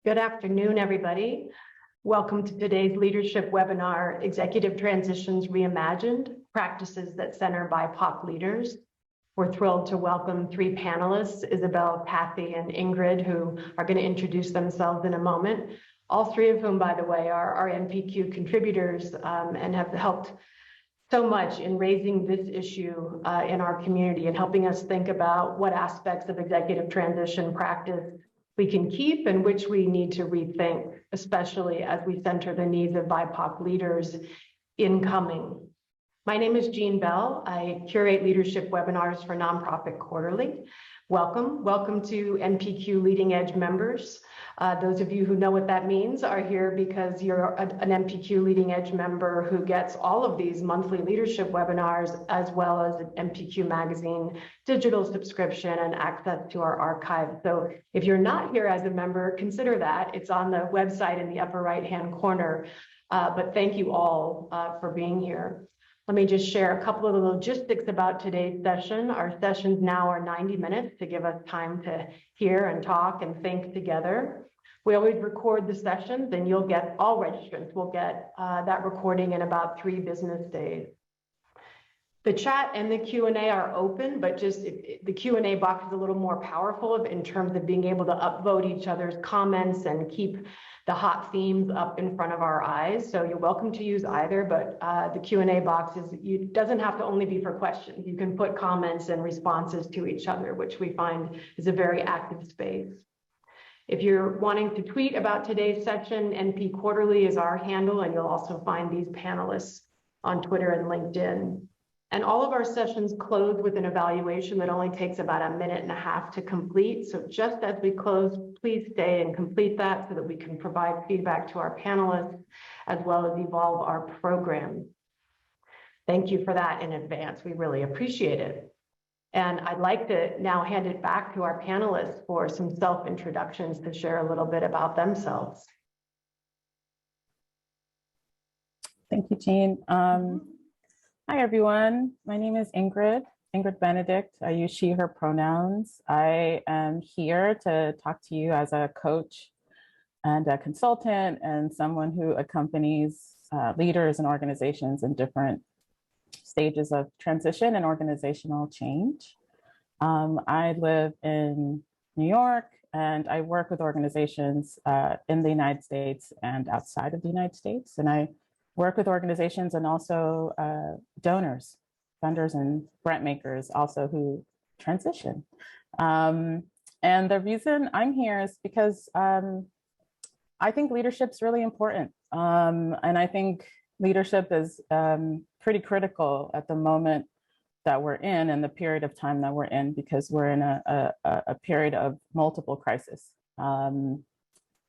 Good afternoon, everybody. Welcome to today's leadership webinar, Executive Transitions Reimagined, Practices that Center BIPOC Leaders. We're thrilled to welcome three panelists, Isabel, Kathy, and Ingrid, who are going to introduce themselves in a moment. All three of whom, by the way, are NPQ contributors and have helped so much in raising this issue in our community and helping us think about what aspects of executive transition practice we can keep and which we need to rethink, especially as we center the needs of BIPOC leaders incoming. My name is Jean Bell. I curate leadership webinars for Nonprofit Quarterly. Welcome to NPQ Leading Edge members. Those of you who know what that means are here because you're an NPQ Leading Edge member who gets all of these monthly leadership webinars, as well as an NPQ Magazine digital subscription and access to our archive. So if you're not here as a member, consider that. It's on the website in the upper right-hand corner. But thank you all for being here. Let me just share a couple of the logistics about today's session. Our sessions now are 90 minutes to give us time to hear and talk and think together. We always record the sessions, and you'll get, all registrants will get that recording in about 3 business days. The chat and the Q&A are open, but just the Q&A box is a little more powerful in terms of being able to upvote each other's comments and keep the hot themes up in front of our eyes. So you're welcome to use either, but the Q&A box doesn't have to only be for questions. You can put comments and responses to each other, which we find is a very active space. If you're wanting to tweet about today's session, NP Quarterly is our handle, and you'll also find these panelists on Twitter and LinkedIn. And all of our sessions close with an evaluation that only takes about 1.5 minutes to complete. So just as we close, please stay and complete that so that we can provide feedback to our panelists as well as evolve our program. Thank you for that in advance. We really appreciate it. And I'd like to now hand it back to our panelists for some self-introductions to share a little bit about themselves. Thank you, Jean. Hi, everyone. My name is Ingrid Benedict. I use she, her pronouns. I am here to talk to you as a coach and a consultant and someone who accompanies leaders and organizations in different stages of transition and organizational change. I live in New York, and I work with organizations in the United States and outside of the United States. And I work with organizations and also donors, funders, and grant makers also who transition. And the reason I'm here is because I think leadership's really important. And I think leadership is pretty critical at the moment that we're in and the period of time that we're in, because we're in a period of multiple crises. And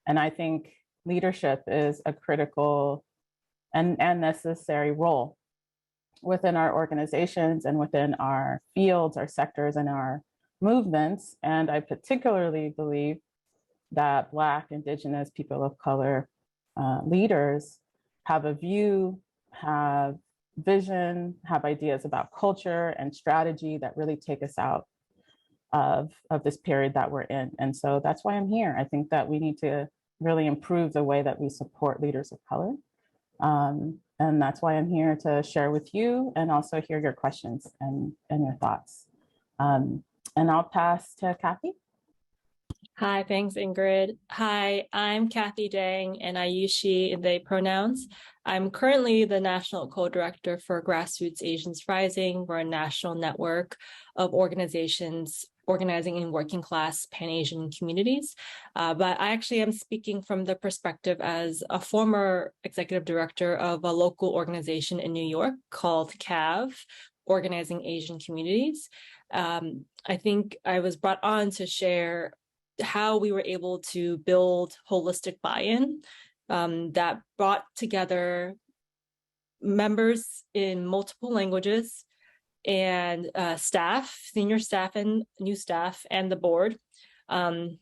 I think leadership is a critical and necessary role within our organizations and within our fields, our sectors, and our movements. And I particularly believe that Black, Indigenous, people of color leaders have a view, have vision, have ideas about culture and strategy that really take us out of this period that we're in. And so that's why I'm here. I think that we need to really improve the way that we support leaders of color. And that's why I'm here to share with you and also hear your questions and your thoughts. And I'll pass to Kathy. Hi, thanks, Ingrid. Hi, I'm Kathy Dang, and I use she and they pronouns. I'm currently the National Co-Director for Grassroots Asians Rising. We're a national network of organizations organizing in working class Pan-Asian communities. But I actually am speaking from the perspective as a former executive director of a local organization in New York called CAV, Organizing Asian Communities. I think I was brought on to share how we were able to build holistic buy-in that brought together members in multiple languages and staff, senior staff and new staff, and the board, and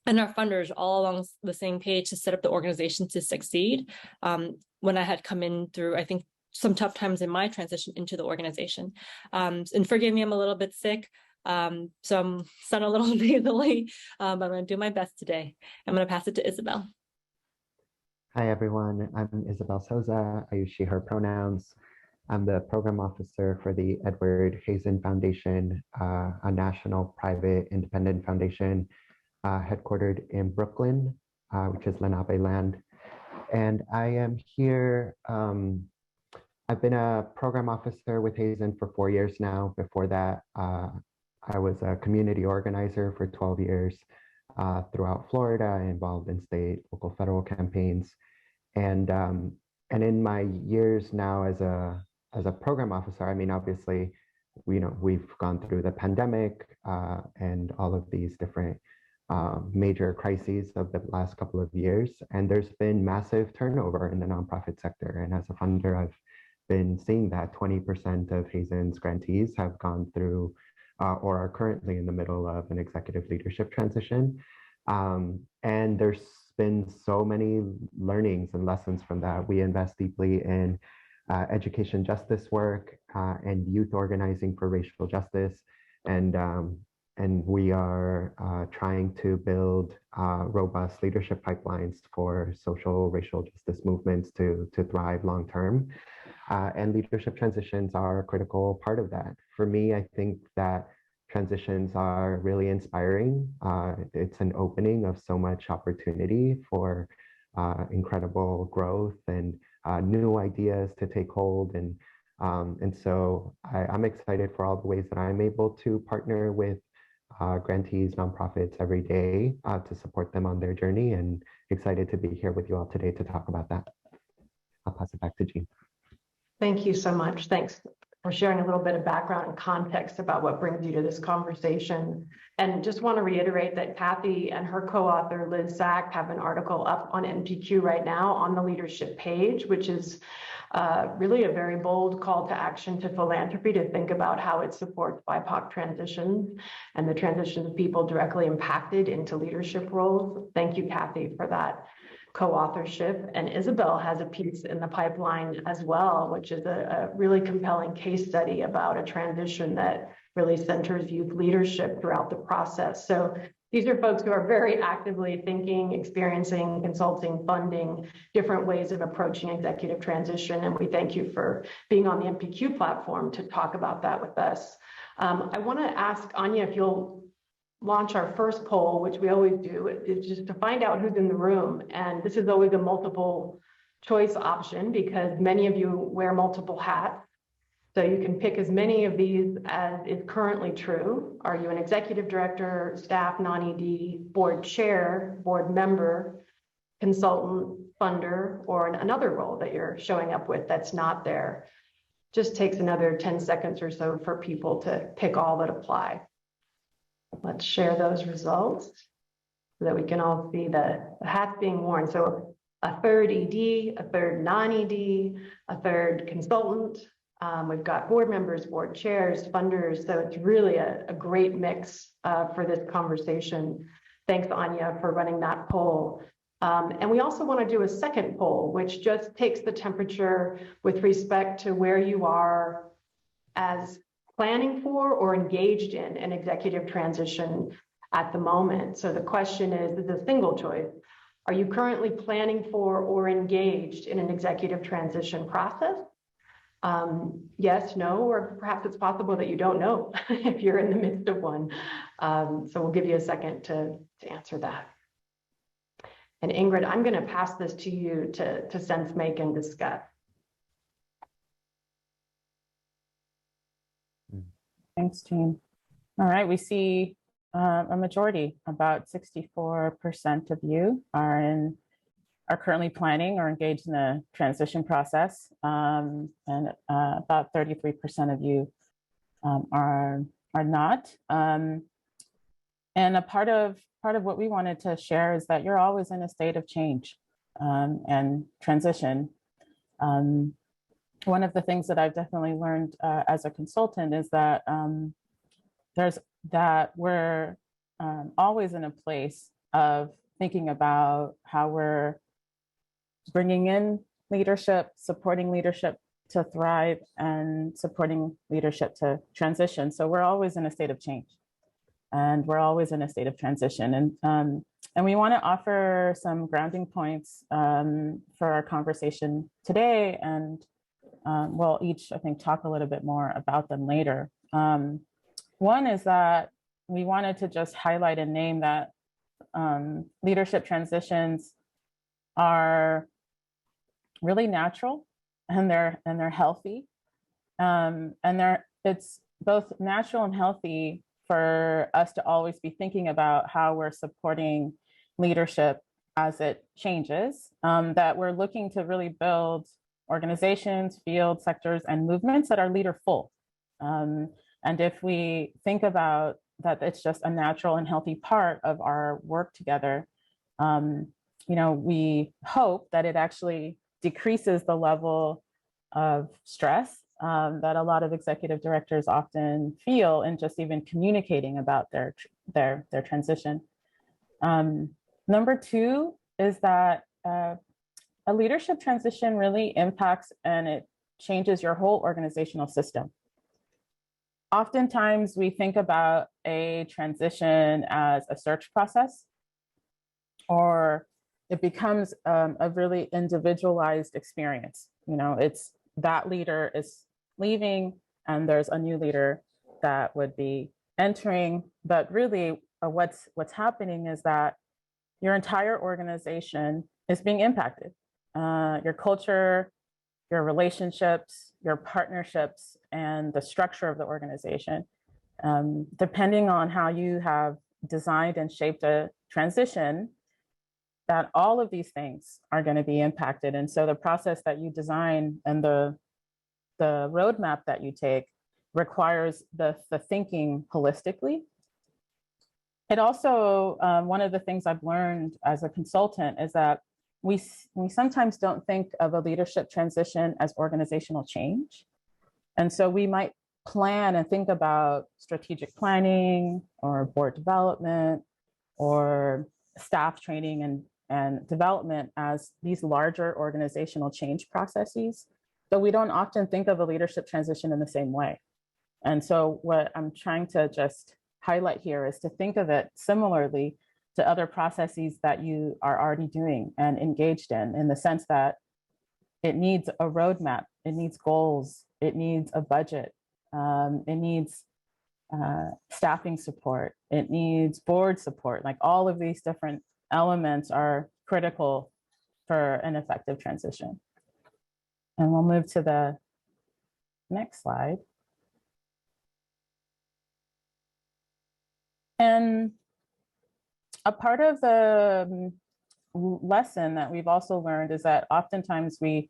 our funders all along the same page to set up the organization to succeed. When I had come in through, I think, some tough times in my transition into the organization. And forgive me, I'm a little bit sick. So I'm sound a little nasally, but I'm going to do my best today. I'm going to pass it to Isabel. Hi, everyone. I'm Isabel Souza. I use she, her pronouns. I'm the program officer for the Edward Hazen Foundation, a national private independent foundation headquartered in Brooklyn, which is Lenape land. And I am here. I've been a program officer with Hazen for 4 years now. Before that, I was a community organizer for 12 years throughout Florida, involved in state, local, federal campaigns. And in my years now as a program officer, I mean, obviously, we've gone through the pandemic and all of these different major crises of the last couple of years, and there's been massive turnover in the nonprofit sector. And as a funder, I've been seeing that 20% of Hazen's grantees have gone through or are currently in the middle of an executive leadership transition. And there's been so many learnings and lessons from that. We invest deeply in education justice work and youth organizing for racial justice. And we are trying to build robust leadership pipelines for social racial justice movements to thrive long term. And leadership transitions are a critical part of that. For me, I think that transitions are really inspiring. It's an opening of so much opportunity for incredible growth and new ideas to take hold. And so I'm excited for all the ways that I'm able to partner with grantees, nonprofits every day to support them on their journey, and excited to be here with you all today to talk about that. I'll pass it back to Jean. Thank you so much. Thanks for sharing a little bit of background and context about what brings you to this conversation. And just want to reiterate that Kathy and her co-author, Liz Sack, have an article up on NPQ right now on the leadership page, which is really a very bold call to action to philanthropy to think about how it supports BIPOC transitions and the transition of people directly impacted into leadership roles. Thank you, Kathy, for that co-authorship. And Isabel has a piece in the pipeline as well, which is a really compelling case study about a transition that really centers youth leadership throughout the process. So these are folks who are very actively thinking, experiencing, consulting, funding different ways of approaching executive transition. And we thank you for being on the NPQ platform to talk about that with us. I want to ask Anya if you'll launch our first poll, which we always do, is just to find out who's in the room. And this is always a multiple choice option because many of you wear multiple hats. So you can pick as many of these as is currently true. Are you an executive director, staff, non-ED, board chair, board member, consultant, funder, or another role that you're showing up with that's not there? Just takes another 10 seconds or so for people to pick all that apply. Let's share those results so that we can all see the hats being worn. So a third ED, a third non-ED, a third consultant. We've got board members, board chairs, funders. So it's really a great mix for this conversation. Thanks, Anya, for running that poll. And we also want to do a second poll, which just takes the temperature with respect to where you are as planning for or engaged in an executive transition at the moment. So the question is a single choice. Are you currently planning for or engaged in an executive transition process? Yes, no, or perhaps it's possible that you don't know if you're in the midst of one. So we'll give you a second to answer that. And Ingrid, I'm going to pass this to you to sense make and discuss. Thanks, Jean. All right, we see a majority, about 64% of you are currently planning or engaged in the transition process, and about 33% of you are not. And a part of what we wanted to share is that you're always in a state of change and transition. One of the things that I've definitely learned as a consultant is that we're always in a place of thinking about how we're bringing in leadership, supporting leadership to thrive and supporting leadership to transition. So we're always in a state of change, and we're always in a state of transition. And we want to offer some grounding points for our conversation today, and we'll each, I think, talk a little bit more about them later. One is that we wanted to just highlight and name that leadership transitions are really natural, and they're healthy, and it's both natural and healthy for us to always be thinking about how we're supporting leadership as it changes, that we're looking to really build organizations, fields, sectors, and movements that are leaderful. And if we think about that, it's just a natural and healthy part of our work together, we hope that it actually decreases the level of stress that a lot of executive directors often feel in just even communicating about their transition. Number two is that a leadership transition really impacts and it changes your whole organizational system. Oftentimes we think about a transition as a search process, or it becomes a really individualized experience. It's that leader is leaving and there's a new leader that would be entering. But really what's happening is that your entire organization is being impacted. Your culture, your relationships, your partnerships, and the structure of the organization, depending on how you have designed and shaped a transition, that all of these things are going to be impacted. And so the process that you design and the roadmap that you take requires the thinking holistically. It also, one of the things I've learned as a consultant is that we sometimes don't think of a leadership transition as organizational change. And so we might plan and think about strategic planning or board development or staff training and development as these larger organizational change processes, but we don't often think of a leadership transition in the same way. And so what I'm trying to just highlight here is to think of it similarly to other processes that you are already doing and engaged in the sense that it needs a roadmap, it needs goals, it needs a budget, it needs staffing support, it needs board support. Like all of these different elements are critical for an effective transition. And we'll move to the next slide. And a part of the lesson that we've also learned is that oftentimes we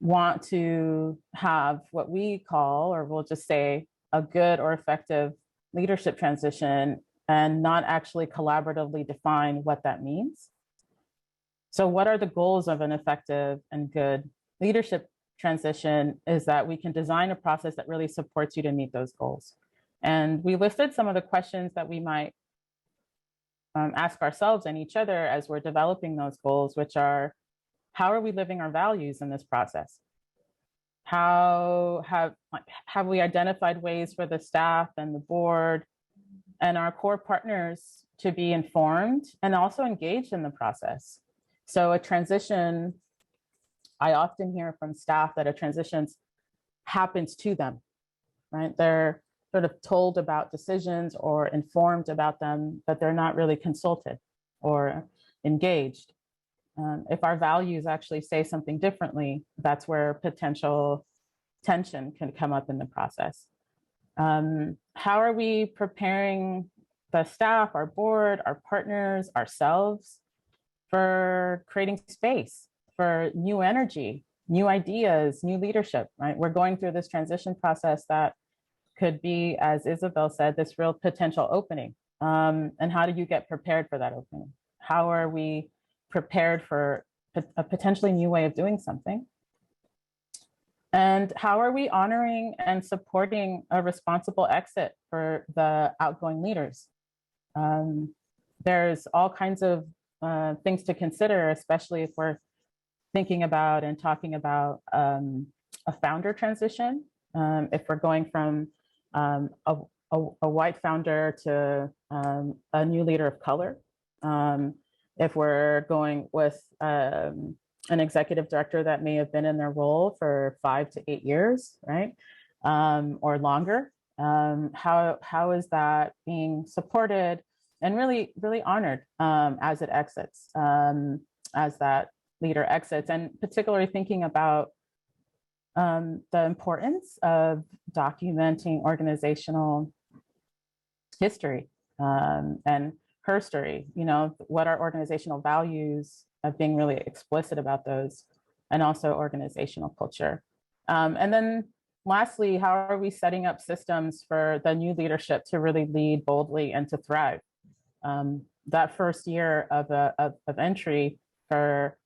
want to have what we call, or we'll just say, a good or effective leadership transition and not actually collaboratively define what that means. So what are the goals of an effective and good leadership transition is that we can design a process that really supports you to meet those goals. And we listed some of the questions that we might ask ourselves and each other as we're developing those goals, which are, how are we living our values in this process? How have we identified ways for the staff and the board and our core partners to be informed and also engaged in the process? So a transition, I often hear from staff that a transition happens to them, right? They're sort of told about decisions or informed about them, but they're not really consulted or engaged. If our values actually say something differently, that's where potential tension can come up in the process. How are we preparing the staff, our board, our partners, ourselves for creating space for new energy, new ideas, new leadership, right? We're going through this transition process that could be, as Isabel said, this real potential opening. And how do you get prepared for that opening? How are we prepared for a potentially new way of doing something? And how are we honoring and supporting a responsible exit for the outgoing leaders? There's all kinds of things to consider, especially if we're thinking about and talking about a founder transition. If we're going from a white founder to a new leader of color. If we're going with an executive director that may have been in their role for 5 to 8 years, right? Or longer. How is that being supported and really honored as it exits, as that leader exits, and particularly thinking about the importance of documenting organizational history and her story, what are organizational values, of being really explicit about those, and also organizational culture. And then lastly, how are we setting up systems for the new leadership to really lead boldly and to thrive? That first year of entry for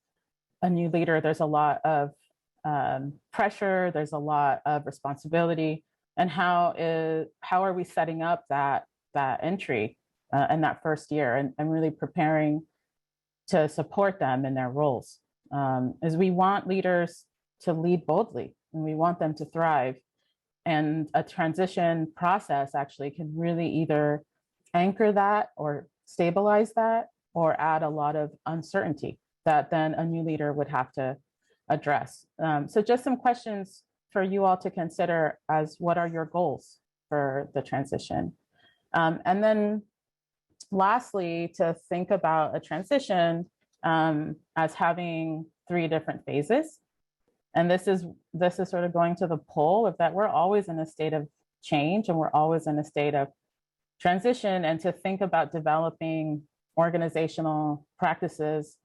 a new leader, there's a lot of pressure, there's a lot of responsibility, and how are we setting up that entry in that first year and really preparing to support them in their roles? Is we want leaders to lead boldly and we want them to thrive. And a transition process actually can really either anchor that or stabilize that or add a lot of uncertainty that then a new leader would have to address. So just some questions for you all to consider as what are your goals for the transition? And then lastly, to think about a transition as having 3 different phases. And this is sort of going to the pole of that we're always in a state of change and we're always in a state of transition, and to think about developing organizational practices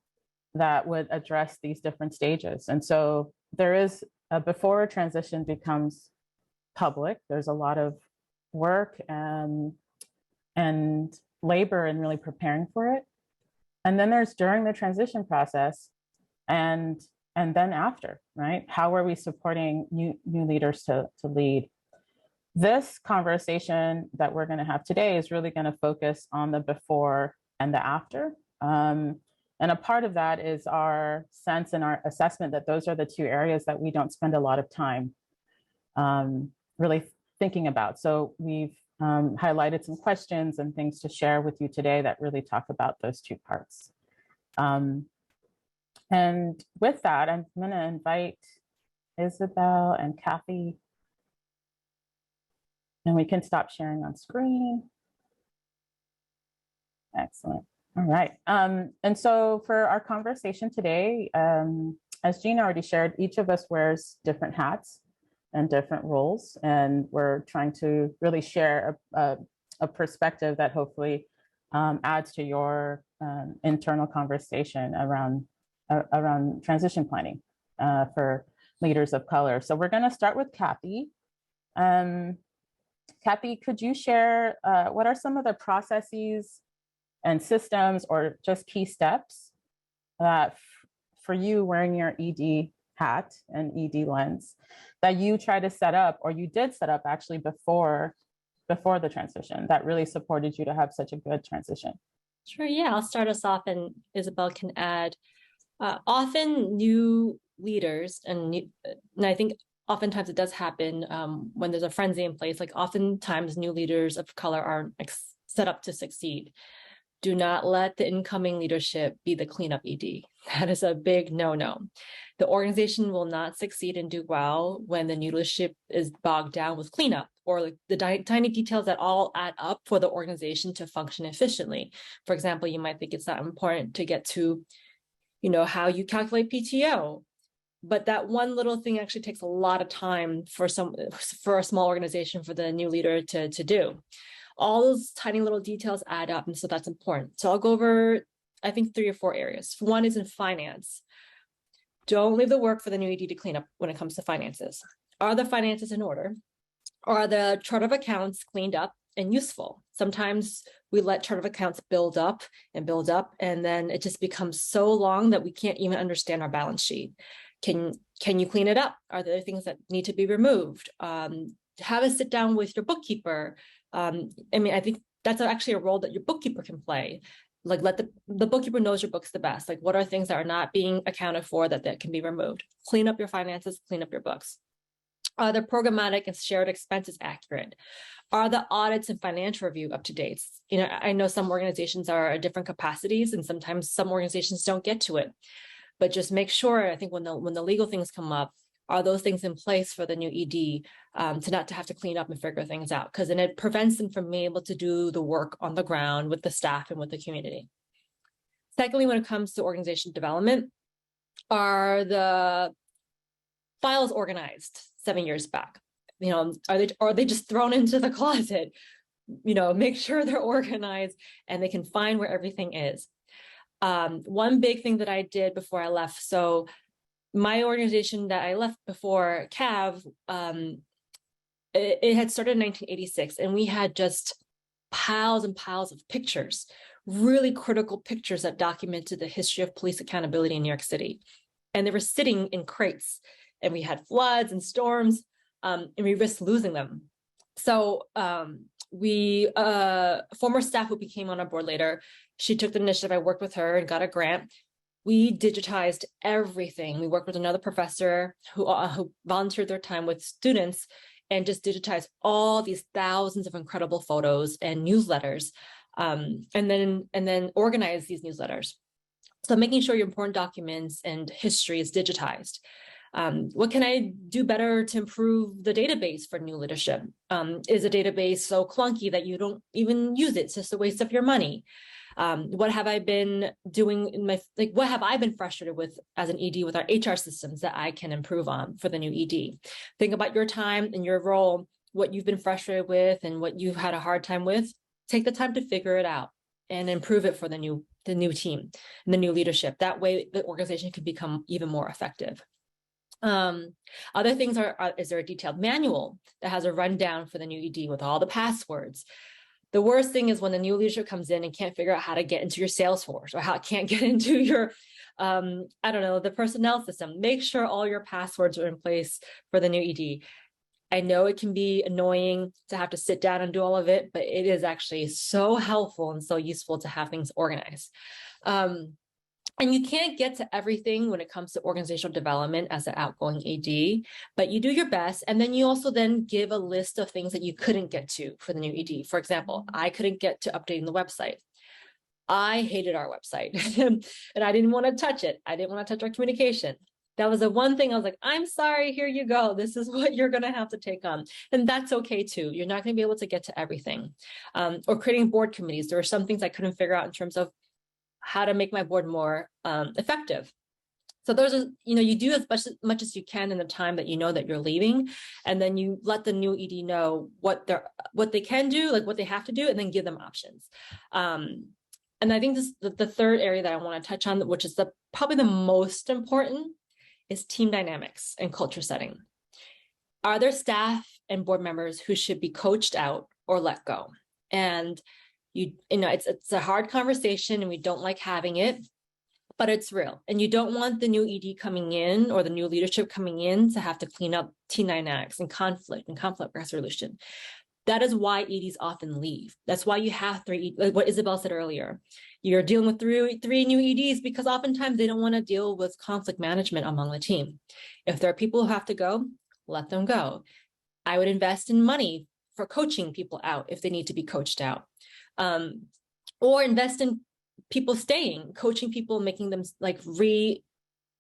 that would address these different stages. And so there is, before a transition becomes public, there's a lot of work and labor in really preparing for it. And then there's during the transition process and then after, right? How are we supporting new leaders to lead? This conversation that we're going to have today is really going to focus on the before and the after. And a part of that is our sense and our assessment that those are the 2 areas that we don't spend a lot of time really thinking about. So we've highlighted some questions and things to share with you today that really talk about those 2 parts. And with that, I'm going to invite Isabel and Kathy, and we can stop sharing on screen. Excellent. All right. And so for our conversation today, as Jean already shared, each of us wears different hats and different roles, and we're trying to really share a perspective that hopefully adds to your internal conversation around transition planning for leaders of color. So we're going to start with Kathy. Kathy, could you share what are some of the processes and systems or just key steps that for you wearing your ED hat and ED lens that you try to set up, or you did set up actually before the transition, that really supported you to have such a good transition? Sure, yeah, I'll start us off and Isabel can add. Often new leaders, and I think oftentimes it does happen when there's a frenzy in place, like oftentimes new leaders of color aren't set up to succeed. Do not let the incoming leadership be the cleanup ED. That is a big no-no. The organization will not succeed and do well when the new leadership is bogged down with cleanup or like the tiny details that all add up for the organization to function efficiently. For example, you might think it's not important to get to, how you calculate PTO, but that one little thing actually takes a lot of time for a small organization, for the new leader to do. All those tiny little details add up, and so that's important. So I'll go over, I think, 3 or 4 areas. One is in finance. Don't leave the work for the new ED to clean up when it comes to finances. Are the finances in order? Are the chart of accounts cleaned up and useful? Sometimes we let chart of accounts build up, and then it just becomes so long that we can't even understand our balance sheet. Can you clean it up? Are there things that need to be removed? Have a sit down with your bookkeeper. I think that's actually a role that your bookkeeper can play. Like let the bookkeeper knows your books the best. Like what are things that are not being accounted for that can be removed? Clean up your finances, clean up your books. Are the programmatic and shared expenses accurate? Are the audits and financial review up to date? You know, I know some organizations are at different capacities, and sometimes some organizations don't get to it. But just make sure, I think when the legal things come up, are those things in place for the new ED to not to have to clean up and figure things out? Because then it prevents them from being able to do the work on the ground with the staff and with the community. Secondly, when it comes to organization development, are the files organized 7 years back? You know, are they just thrown into the closet? You know, make sure they're organized and they can find where everything is. One big thing that I did before I left, so my organization that I left before CAV, it had started in 1986, and we had just piles and piles of pictures, really critical pictures that documented the history of police accountability in New York City. And they were sitting in crates, and we had floods and storms, and we risked losing them. So former staff who became on our board later, she took the initiative. I worked with her and got a grant. We digitized everything. We worked with another professor who volunteered their time with students and just digitized all these thousands of incredible photos and newsletters, and then organized these newsletters. So making sure your important documents and history is digitized. What can I do better to improve the database for new leadership? Is a database so clunky that you don't even use it? It's just a waste of your money. What have I been doing in my, what have I been frustrated with as an ED with our HR systems that I can improve on for the new ED? Think about your time and your role, what you've been frustrated with and what you've had a hard time with. Take the time to figure it out and improve it for the new team and the new leadership. That way the organization can become even more effective. Other things is there a detailed manual that has a rundown for the new ED with all the passwords? The worst thing is when the new leadership comes in and can't figure out how to get into your Salesforce or how it can't get into your, the personnel system. Make sure all your passwords are in place for the new ED. I know it can be annoying to have to sit down and do all of it, but it is actually so helpful and so useful to have things organized. And you can't get to everything when it comes to organizational development as an outgoing AD, but you do your best. And then you also then give a list of things that you couldn't get to for the new ED. For example, I couldn't get to updating the website. I hated our website and I didn't want to touch it. I didn't want to touch our communication. That was the one thing I was like, I'm sorry, here you go. This is what you're going to have to take on. And that's okay too. You're not going to be able to get to everything. Or creating board committees. There were some things I couldn't figure out in terms of how to make my board more effective. So those are, you do as much as you can in the time that you know that you're leaving, and then you let the new ED know what they can do, like what they have to do, and then give them options. And I think the third area that I want to touch on, which is probably the most important, is team dynamics and culture setting. Are there staff and board members who should be coached out or let go? And it's a hard conversation and we don't like having it, but it's real. And you don't want the new ED coming in or the new leadership coming in to have to clean up team dynamics and conflict resolution. That is why EDs often leave. That's why you have like what Isabel said earlier. You're dealing with three new EDs because oftentimes they don't want to deal with conflict management among the team. If there are people who have to go, let them go. I would invest in money for coaching people out if they need to be coached out. Or invest in people staying, coaching people, making them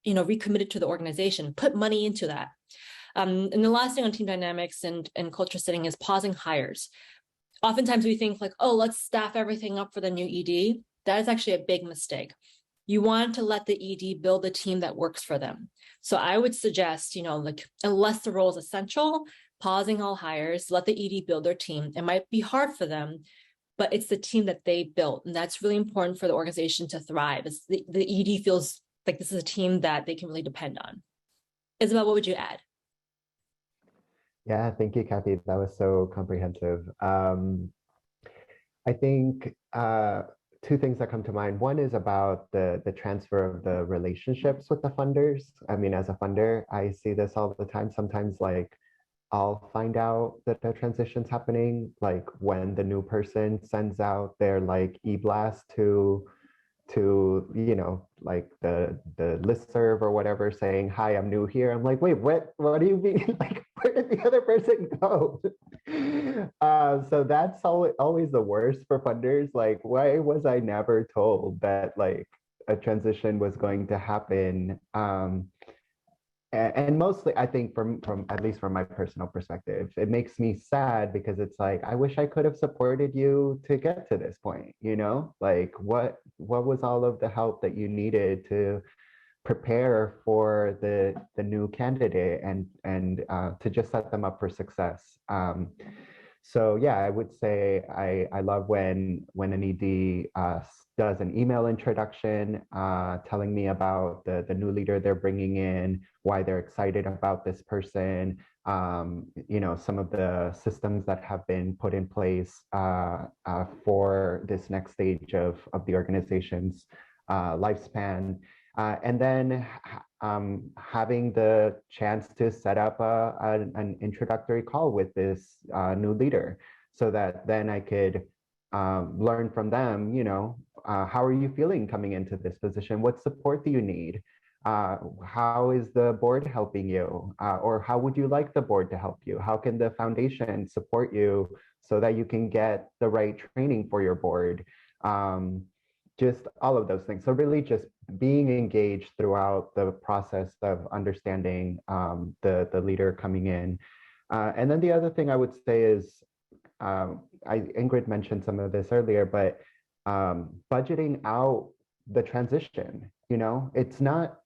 recommitted to the organization, put money into that. And the last thing on team dynamics and culture setting is pausing hires. Oftentimes we think like, oh, let's staff everything up for the new ED. That is actually a big mistake. You want to let the ED build a team that works for them. So I would suggest, unless the role is essential, pausing all hires, let the ED build their team. It might be hard for them, but it's the team that they built. And that's really important for the organization to thrive. It's the ED feels like this is a team that they can really depend on. Isabel, what would you add? Yeah, thank you, Kathy. That was so comprehensive. I think two things that come to mind. One is about the transfer of the relationships with the funders. I mean, as a funder, I see this all the time. Sometimes I'll find out that the transition's happening, like when the new person sends out their e-blast to the listserv or whatever saying, hi, I'm new here. I'm like, wait, what do you mean? Where the other person go? So that's always the worst for funders. Like, why was I never told that like a transition was going to happen? And mostly, I think from at least from my personal perspective, it makes me sad because it's like I wish I could have supported you to get to this point. You know, like what was all of the help that you needed to prepare for the new candidate and to just set them up for success. So yeah, I would say I love when an ED does an email introduction telling me about the new leader they're bringing in, why they're excited about this person, you know, some of the systems that have been put in place for this next stage of the organization's lifespan. And then having the chance to set up an introductory call with this new leader so that then I could learn from them, you know, how are you feeling coming into this position? What support do you need? How is the board helping you? Or how would you like the board to help you? How can the foundation support you so that you can get the right training for your board? Just all of those things. So really just being engaged throughout the process of understanding the leader coming in. And then the other thing I would say is, Ingrid mentioned some of this earlier, but budgeting out the transition, you know, it's not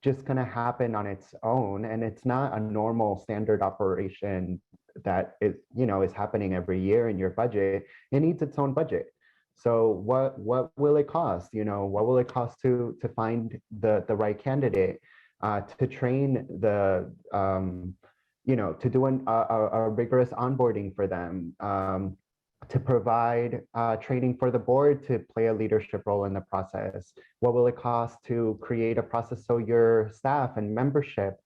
just going to happen on its own, and it's not a normal standard operation that is, you know, is happening every year in your budget. It needs its own budget. So what will it cost? You know, what will it cost to find the right candidate, to train the you know, to do a rigorous onboarding for them, to provide training for the board to play a leadership role in the process? What will it cost to create a process so your staff and membership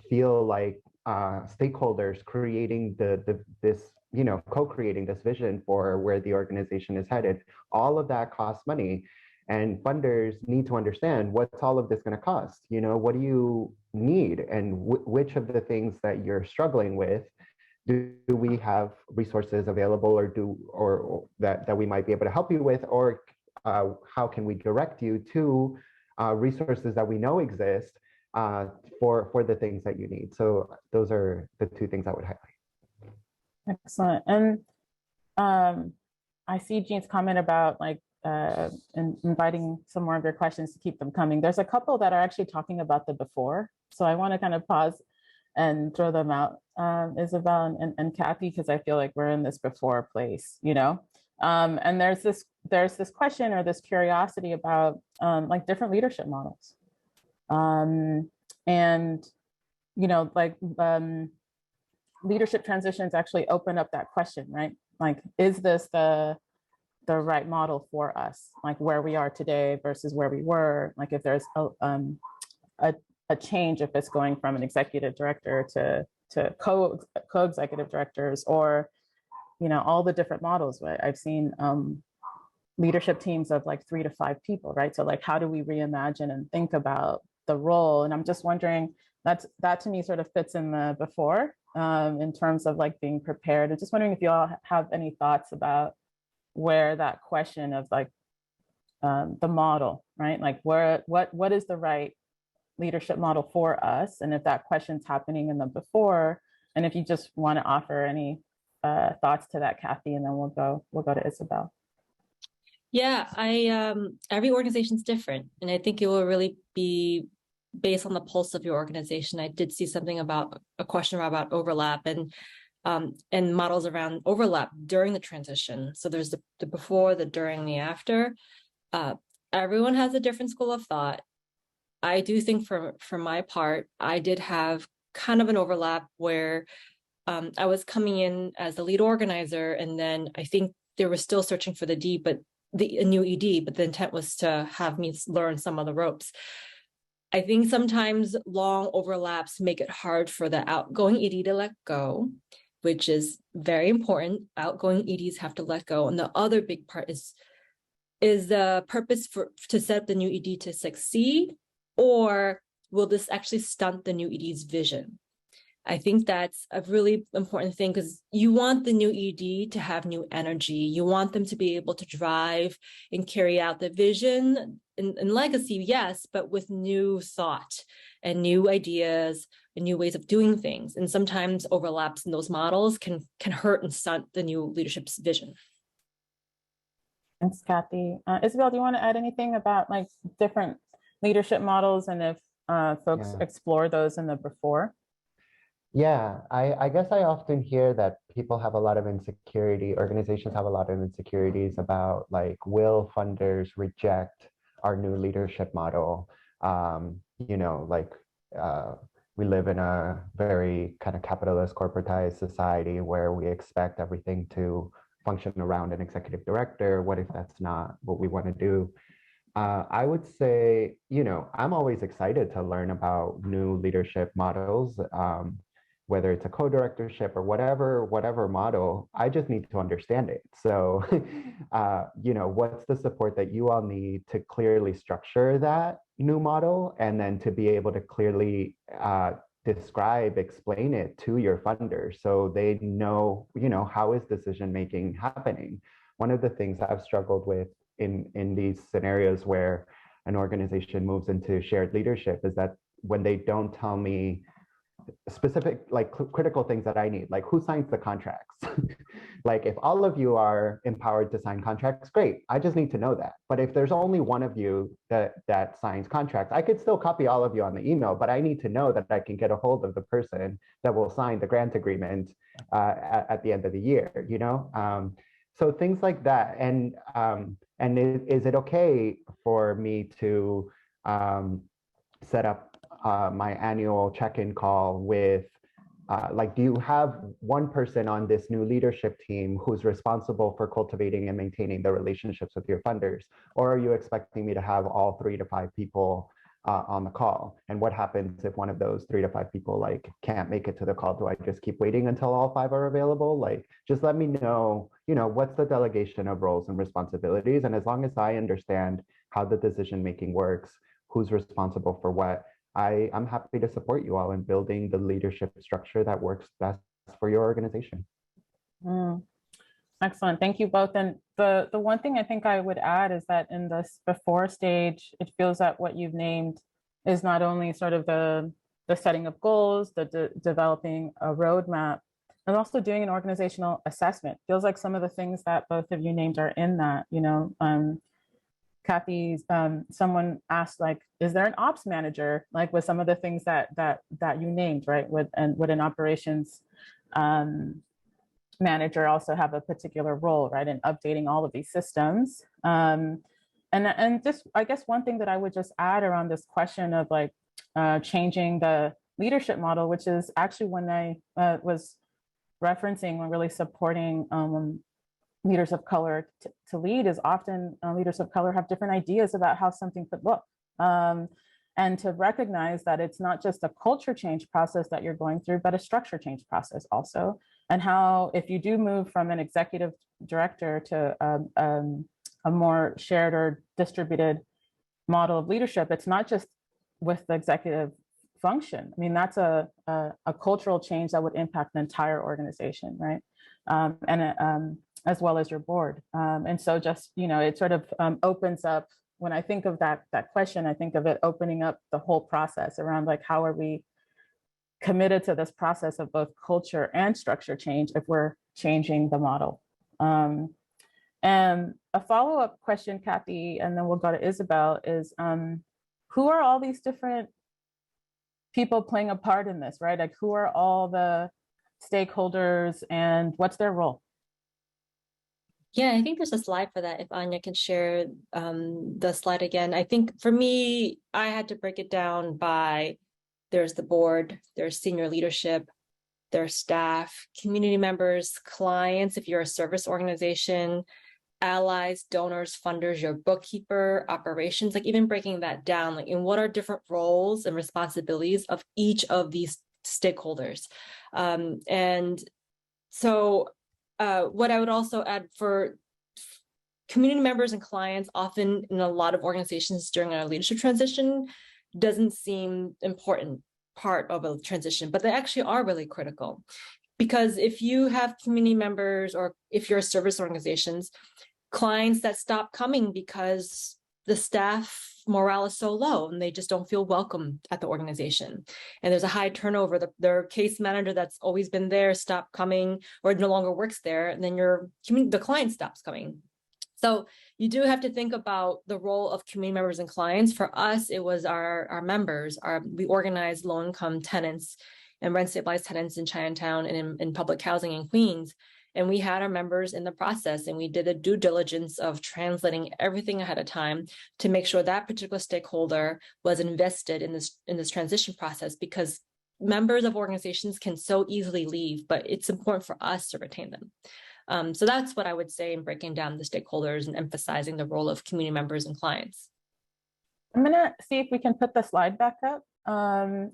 feel like stakeholders creating this, you know, co-creating this vision for where the organization is headed? All of that costs money, and funders need to understand what's all of this going to cost. You know, what do you need, and which of the things that you're struggling with do we have resources available, or that we might be able to help you with, or how can we direct you to resources that we know exist for the things that you need? So those are the two things I would highlight. Excellent. And I see Jean's comment about like inviting some more of your questions to keep them coming. There's a couple that are actually talking about the before. So I want to kind of pause and throw them out, Isabel and Kathy, because I feel like we're in this before place, you know? And there's this question or this curiosity about like different leadership models. And, you know, like leadership transitions actually open up that question, right? Like, is this the right model for us? Like where we are today versus where we were? Like if there's a change, if it's going from an executive director to co-executive directors, or, you know, all the different models, right? I've seen leadership teams of like 3 to 5 people, right? So like, how do we reimagine and think about the role? And I'm just wondering, that to me sort of fits in the before, in terms of like being prepared. I'm just wondering if you all have any thoughts about where that question of like the model, right? Like what is the right leadership model for us? And if that question's happening in the before, and if you just want to offer any thoughts to that, Kathy, and then we'll go to Isabel. Yeah, every organization's different, and I think it will really be based on the pulse of your organization. I did see something about a question about overlap and models around overlap during the transition. So there's the before, the during, the after. Everyone has a different school of thought. I do think for my part, I did have kind of an overlap where I was coming in as the lead organizer, and then I think they were still searching for a new ED, but the intent was to have me learn some of the ropes. I think sometimes long overlaps make it hard for the outgoing ED to let go, which is very important. Outgoing EDs have to let go. And the other big part is the purpose to set up the new ED to succeed, or will this actually stunt the new ED's vision? I think that's a really important thing because you want the new ED to have new energy. You want them to be able to drive and carry out the vision and legacy, yes, but with new thought and new ideas and new ways of doing things. And sometimes overlaps in those models can hurt and stunt the new leadership's vision. Thanks, Kathy. Isabel, do you want to add anything about like different leadership models and if folks explore those in the before? Yeah, I guess I often hear that people have a lot of insecurity, organizations have a lot of insecurities about like, will funders reject our new leadership model? You know, like we live in a very kind of capitalist corporatized society where we expect everything to function around an executive director. What if that's not what we want to do? I would say, you know, I'm always excited to learn about new leadership models, whether it's a co-directorship or whatever model. I just need to understand it. So, you know, what's the support that you all need to clearly structure that new model, and then to be able to clearly explain it to your funders so they know, you know, how is decision making happening. One of the things I've struggled with in these scenarios where an organization moves into shared leadership is that when they don't tell me specific, like critical things that I need, like who signs the contracts. Like if all of you are empowered to sign contracts, great. I just need to know that. But if there's only one of you that signs contracts, I could still copy all of you on the email, but I need to know that I can get a hold of the person that will sign the grant agreement at the end of the year, you know? So things like that. And is it okay for me to set up my annual check-in call with, like, do you have one person on this new leadership team who's responsible for cultivating and maintaining the relationships with your funders? Or are you expecting me to have all 3 to 5 people on the call? And what happens if one of those 3 to 5 people like can't make it to the call? Do I just keep waiting until all 5 are available? Like, just let me know, you know, what's the delegation of roles and responsibilities? And as long as I understand how the decision-making works, who's responsible for what, I'm happy to support you all in building the leadership structure that works best for your organization. Excellent. Thank you both. And the one thing I think I would add is that in this before stage, it feels that what you've named is not only sort of the setting of goals, the developing a roadmap, and also doing an organizational assessment. Feels like some of the things that both of you named are in that, you know. Kathy's, someone asked, like, is there an ops manager? Like with some of the things that you named, right? Would an operations manager also have a particular role, right, in updating all of these systems? And just, I guess one thing that I would just add around this question of like changing the leadership model, which is actually when I was referencing when really supporting leaders of color to lead, is often leaders of color have different ideas about how something could look. And to recognize that it's not just a culture change process that you're going through, but a structure change process also. And how, if you do move from an executive director to a more shared or distributed model of leadership, it's not just with the executive function. I mean, that's a cultural change that would impact the entire organization, right? As well as your board. And so just, you know, it sort of opens up, when I think of that question, I think of it opening up the whole process around like, how are we committed to this process of both culture and structure change if we're changing the model? And a follow-up question, Kathy, and then we'll go to Isabel, is who are all these different people playing a part in this, right? Like, who are all the stakeholders and what's their role? Yeah, I think there's a slide for that. If Anya can share the slide again. I think for me, I had to break it down by, there's the board, there's senior leadership, there's staff, community members, clients, if you're a service organization, allies, donors, funders, your bookkeeper, operations, like even breaking that down, like in what are different roles and responsibilities of each of these stakeholders. And so what I would also add for community members and clients, often in a lot of organizations during a leadership transition, doesn't seem important part of a transition, but they actually are really critical. Because if you have community members, or if you're service organizations, clients that stop coming because the staff morale is so low and they just don't feel welcome at the organization, and there's a high turnover, their case manager that's always been there stopped coming or no longer works there, and then the client stops coming. So you do have to think about the role of community members and clients. For us, it was our members. We organized low-income tenants and rent-stabilized tenants in Chinatown and in public housing in Queens. And we had our members in the process, and we did a due diligence of translating everything ahead of time to make sure that particular stakeholder was invested in this transition process, because members of organizations can so easily leave, but it's important for us to retain them. So that's what I would say in breaking down the stakeholders and emphasizing the role of community members and clients. I'm gonna see if we can put the slide back up,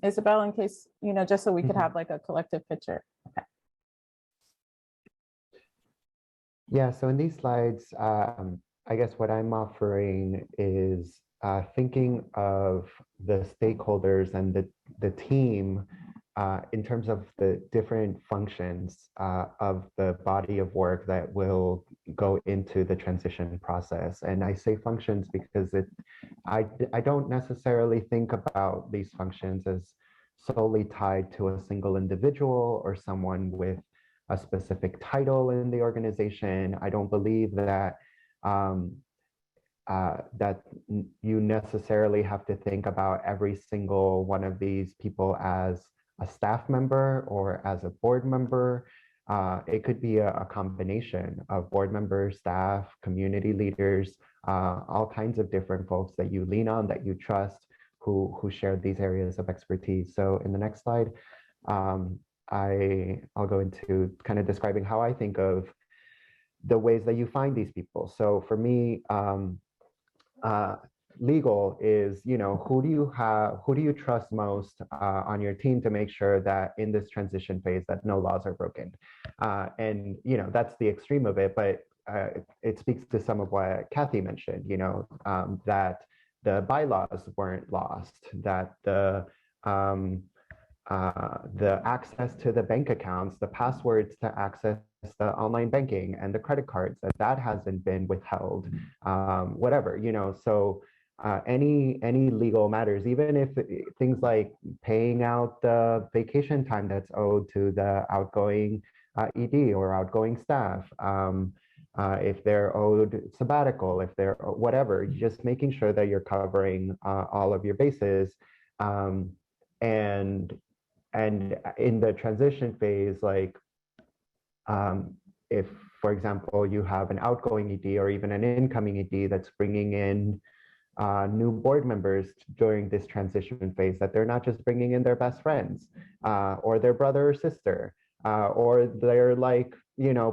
Isabel, in case, just so we could have like a collective picture. Okay. Yeah, so in these slides, I guess what I'm offering is thinking of the stakeholders and the team in terms of the different functions of the body of work that will go into the transition process. And I say functions because I don't necessarily think about these functions as solely tied to a single individual or someone with a specific title in the organization. I don't believe that that you necessarily have to think about every single one of these people as a staff member or as a board member. It could be a combination of board members, staff, community leaders, all kinds of different folks that you lean on, that you trust, who share these areas of expertise. So in the next slide, I'll go into kind of describing how I think of the ways that you find these people. So for me, legal is, who do you trust most on your team to make sure that in this transition phase that no laws are broken? And that's the extreme of it, but it speaks to some of what Kathy mentioned, that the bylaws weren't lost, that the access to the bank accounts, the passwords to access the online banking and the credit cards, that hasn't been withheld, whatever, so any legal matters, even if things like paying out the vacation time that's owed to the outgoing ED or outgoing staff, if they're owed sabbatical, if they're whatever, just making sure that you're covering all of your bases. And in the transition phase, like if, for example, you have an outgoing ED or even an incoming ED that's bringing in new board members during this transition phase, that they're not just bringing in their best friends or their brother or sister or their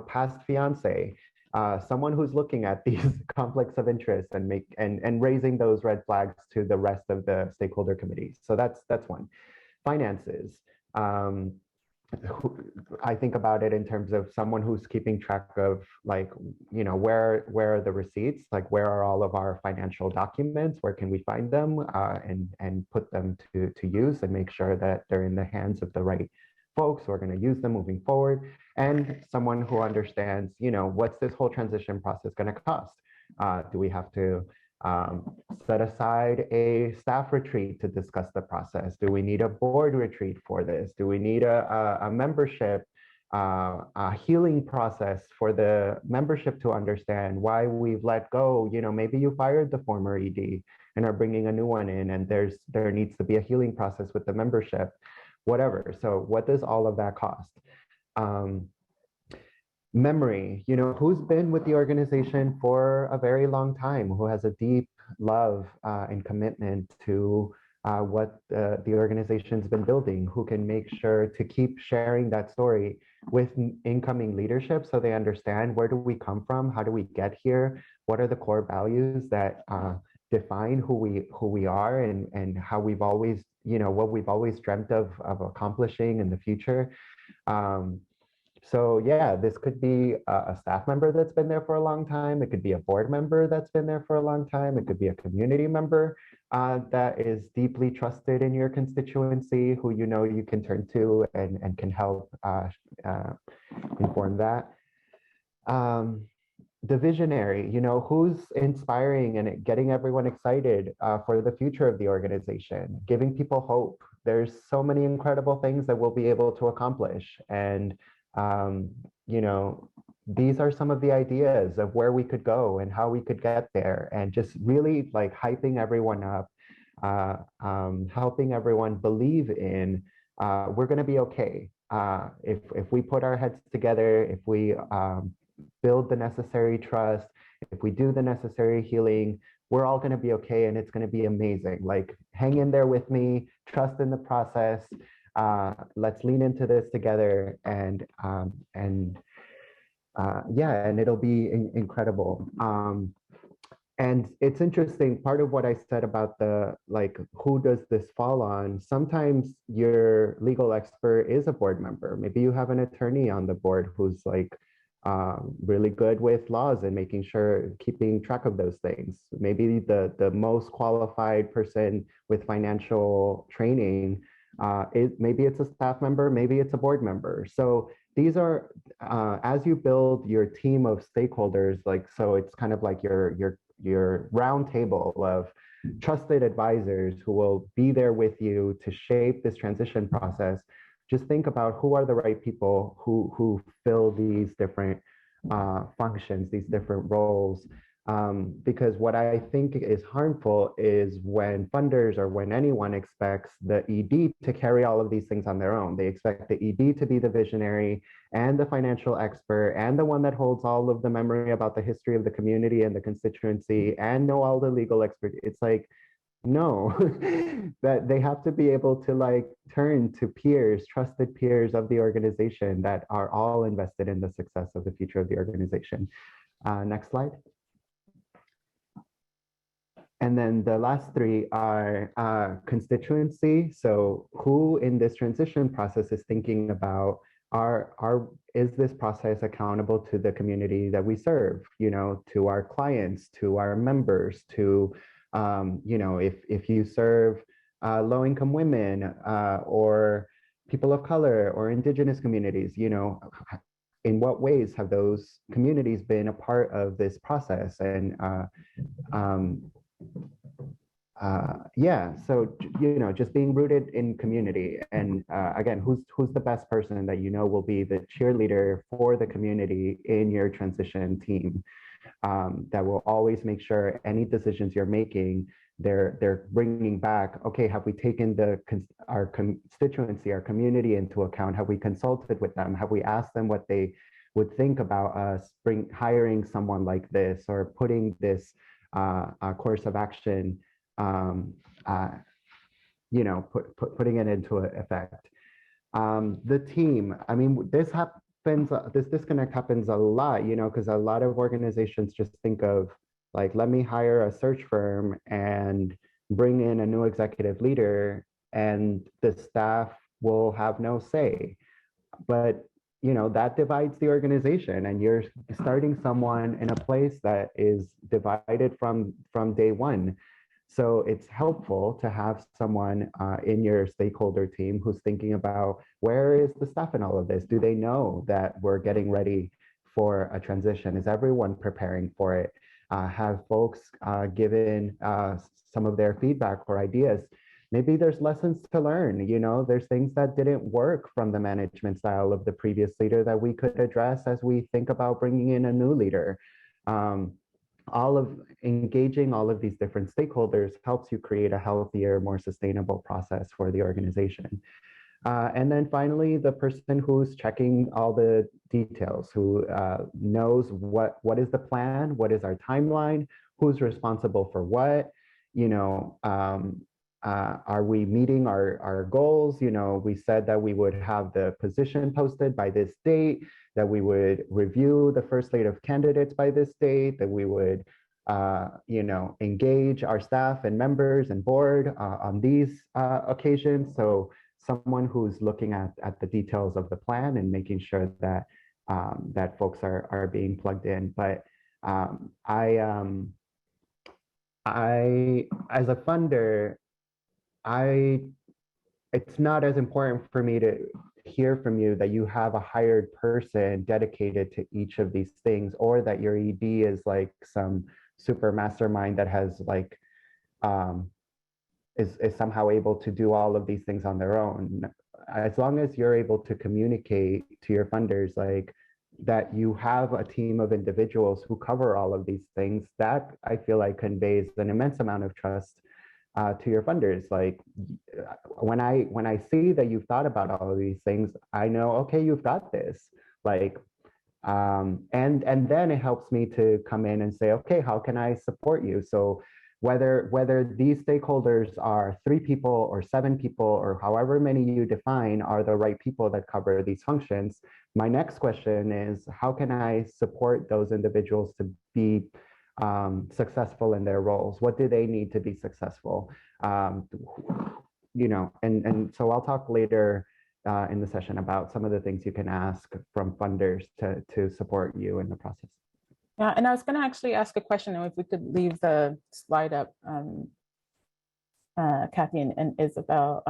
past fiance, someone who's looking at these conflicts of interest and raising those red flags to the rest of the stakeholder committees. So that's one. Finances. I think about it in terms of someone who's keeping track of where are the receipts, where are all of our financial documents, where can we find them and put them to use and make sure that they're in the hands of the right folks who are going to use them moving forward, and someone who understands, what's this whole transition process going to cost? Do we have to set aside a staff retreat to discuss the process? Do we need a board retreat for this? Do we need a membership, a healing process for the membership to understand why we've let go? Maybe you fired the former ED and are bringing a new one in, and there needs to be a healing process with the membership, whatever. So what does all of that cost? Memory, who's been with the organization for a very long time, who has a deep love and commitment to what the organization's been building, who can make sure to keep sharing that story with incoming leadership so they understand, where do we come from, how do we get here, what are the core values that define who we are and how we've always, what we've always dreamt of accomplishing in the future. So yeah, this could be a staff member that's been there for a long time. It could be a board member that's been there for a long time. It could be a community member. that is deeply trusted in your constituency, who you know you can turn to and can help inform that. The visionary, you know, who's inspiring and getting everyone excited for the future of the organization, giving people hope. There's so many incredible things that we'll be able to accomplish. And, you know, these are some of the ideas of where we could go and how we could get there, and just really like hyping everyone up, helping everyone believe in we're going to be okay. If we put our heads together, if we build the necessary trust, if we do the necessary healing, we're all going to be okay, and it's going to be amazing. Like, hang in there with me, trust in the process. Let's lean into this together, and yeah, and it'll be incredible. And it's interesting, part of what I said about the, like, who does this fall on? Sometimes your legal expert is a board member. Maybe you have an attorney on the board who's like really good with laws and making sure, keeping track of those things. Maybe the most qualified person with financial training, maybe it's a staff member, maybe it's a board member. So these are, as you build your team of stakeholders, like, so it's kind of like your round table of trusted advisors who will be there with you to shape this transition process. Just think about who are the right people who fill these different functions, these different roles. Because what I think is harmful is when funders or when anyone expects the ED to carry all of these things on their own. They expect the ED to be the visionary and the financial expert and the one that holds all of the memory about the history of the community and the constituency and know all the legal experts. It's like, no, that they have to be able to like turn to peers, trusted peers of the organization that are all invested in the success of the future of the organization. Next slide. And then the last three are constituency. So who in this transition process is thinking about, is this process accountable to the community that we serve, you know, to our clients, to our members, to, you know, if you serve low-income women or people of color or indigenous communities, you know, in what ways have those communities been a part of this process? And yeah, so, you know, just being rooted in community. And again, who's the best person that you know will be the cheerleader for the community in your transition team, that will always make sure any decisions you're making, they're bringing back, okay, have we taken our constituency, our community into account? Have we consulted with them? Have we asked them what they would think about us hiring someone like this, or putting this course of action, you know, putting it into effect. The team, I mean, this disconnect happens a lot, you know, because a lot of organizations just think of like, let me hire a search firm and bring in a new executive leader and the staff will have no say. But, you know, that divides the organization, and you're starting someone in a place that is divided from day one. So it's helpful to have someone in your stakeholder team who's thinking about, where is the staff in all of this? Do they know that we're getting ready for a transition? Is everyone preparing for it? Have folks given some of their feedback or ideas? Maybe there's lessons to learn, you know, there's things that didn't work from the management style of the previous leader that we could address as we think about bringing in a new leader. All of engaging all of these different stakeholders helps you create a healthier, more sustainable process for the organization. And then finally, the person who's checking all the details, who knows what is the plan, what is our timeline, who's responsible for what, you know, are we meeting our goals? You know, we said that we would have the position posted by this date, that we would review the first slate of candidates by this date, that we would, you know, engage our staff and members and board on these occasions. So someone who's looking at the details of the plan and making sure that that folks are being plugged in. But as a funder, it's not as important for me to hear from you that you have a hired person dedicated to each of these things, or that your ED is like some super mastermind that has like, is somehow able to do all of these things on their own. As long as you're able to communicate to your funders, like that you have a team of individuals who cover all of these things, that I feel like conveys an immense amount of trust to your funders. Like when I see that you've thought about all of these things, I know, okay, you've got this. Like, and then it helps me to come in and say, okay, how can I support you? So whether these stakeholders are 3 people or 7 people or however many you define are the right people that cover these functions, my next question is, how can I support those individuals to be successful in their roles? What do they need to be successful? And so I'll talk later in the session about some of the things you can ask from funders to support you in the process. Yeah, and I was going to actually ask a question, if we could leave the slide up, Kathy and Isabel.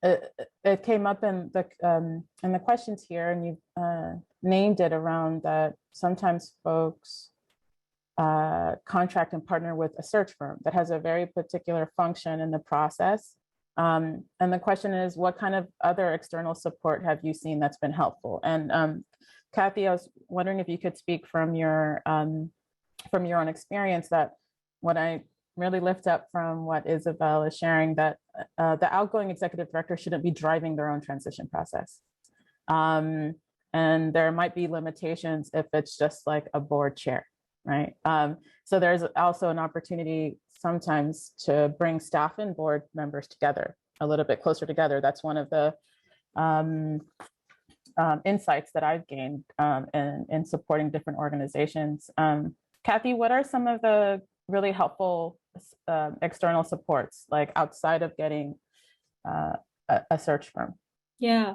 It came up in the questions here, and you named it around that sometimes folks contract and partner with a search firm that has a very particular function in the process. And the question is, what kind of other external support have you seen that's been helpful? And Kathy, I was wondering if you could speak from your own experience, that what I really lift up from what Isabel is sharing, that the outgoing executive director shouldn't be driving their own transition process. And there might be limitations if it's just like a board chair, right? So there's also an opportunity sometimes to bring staff and board members together a little bit closer together. That's one of the insights that I've gained in supporting different organizations. Kathy, what are some of the really helpful external supports, like outside of getting a search firm? Yeah.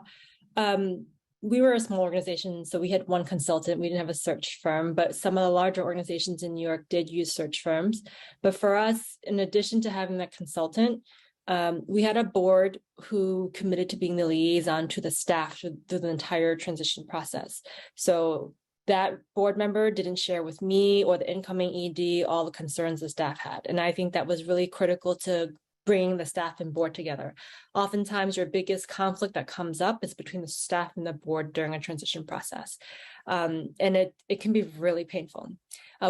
We were a small organization, so we had one consultant. We didn't have a search firm, but some of the larger organizations in New York did use search firms. But for us, in addition to having that consultant, we had a board who committed to being the liaison to the staff through the entire transition process. So that board member didn't share with me or the incoming ED all the concerns the staff had. And I think that was really critical to bring the staff and board together. Oftentimes, your biggest conflict that comes up is between the staff and the board during a transition process. And it can be really painful.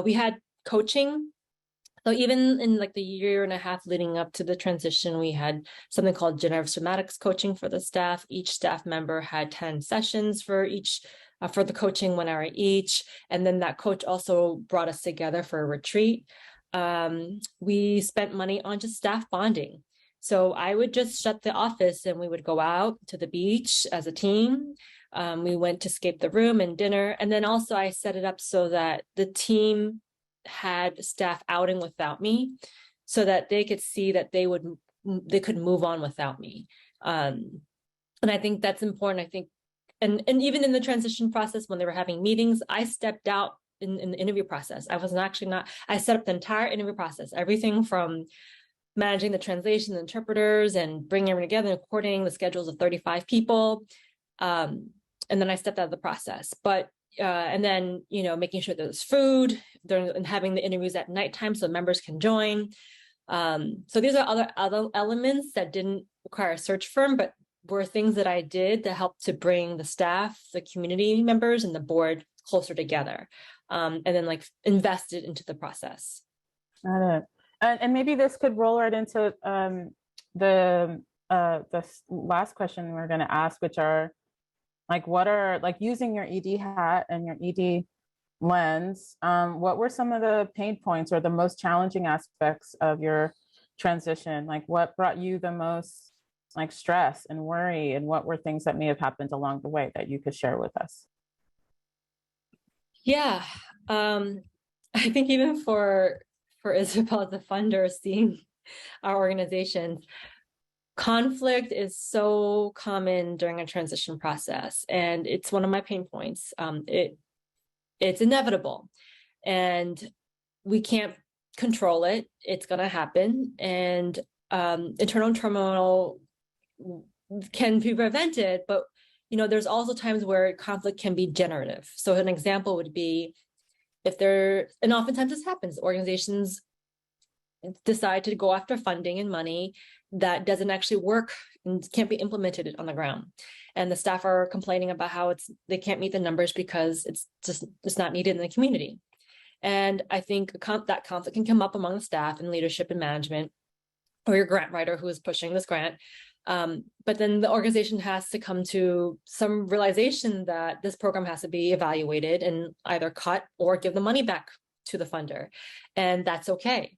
We had coaching. So even in like the year and a half leading up to the transition, we had something called generative somatics coaching for the staff. Each staff member had 10 sessions for each, for the coaching, 1 hour each. And then that coach also brought us together for a retreat. We spent money on just staff bonding. So I would just shut the office and we would go out to the beach as a team. We went to escape the room and dinner. And then also I set it up so that the team had staff outing without me, so that they could see that they could move on without me. And I think that's important. I think, and even in the transition process, when they were having meetings, I stepped out in the interview process. I was actually not, I set up the entire interview process, everything from managing the translation, the interpreters, and bringing everyone together, and coordinating the schedules of 35 people. And then I stepped out of the process. But and then, making sure there's food and having the interviews at nighttime so members can join. So these are other elements that didn't require a search firm, but were things that I did to help to bring the staff, the community members, and the board closer together, and then like invested into the process. Got it. And maybe this could roll right into the last question we're going to ask, which are like, what are, like, using your ED hat and your ED lens, what were some of the pain points or the most challenging aspects of your transition? Like, what brought you the most like stress and worry, and what were things that may have happened along the way that you could share with us? Yeah, I think even for Isabel, the funder, seeing our organizations, conflict is so common during a transition process, and it's one of my pain points. It's inevitable, and we can't control it. It's going to happen. And internal turmoil can be prevented, but there's also times where conflict can be generative. So an example would be and oftentimes this happens, organizations decide to go after funding and money that doesn't actually work and can't be implemented on the ground. And the staff are complaining about how they can't meet the numbers because it's not needed in the community. And I think that conflict can come up among the staff and leadership and management, or your grant writer who is pushing this grant. But then the organization has to come to some realization that this program has to be evaluated and either cut or give the money back to the funder. And that's okay.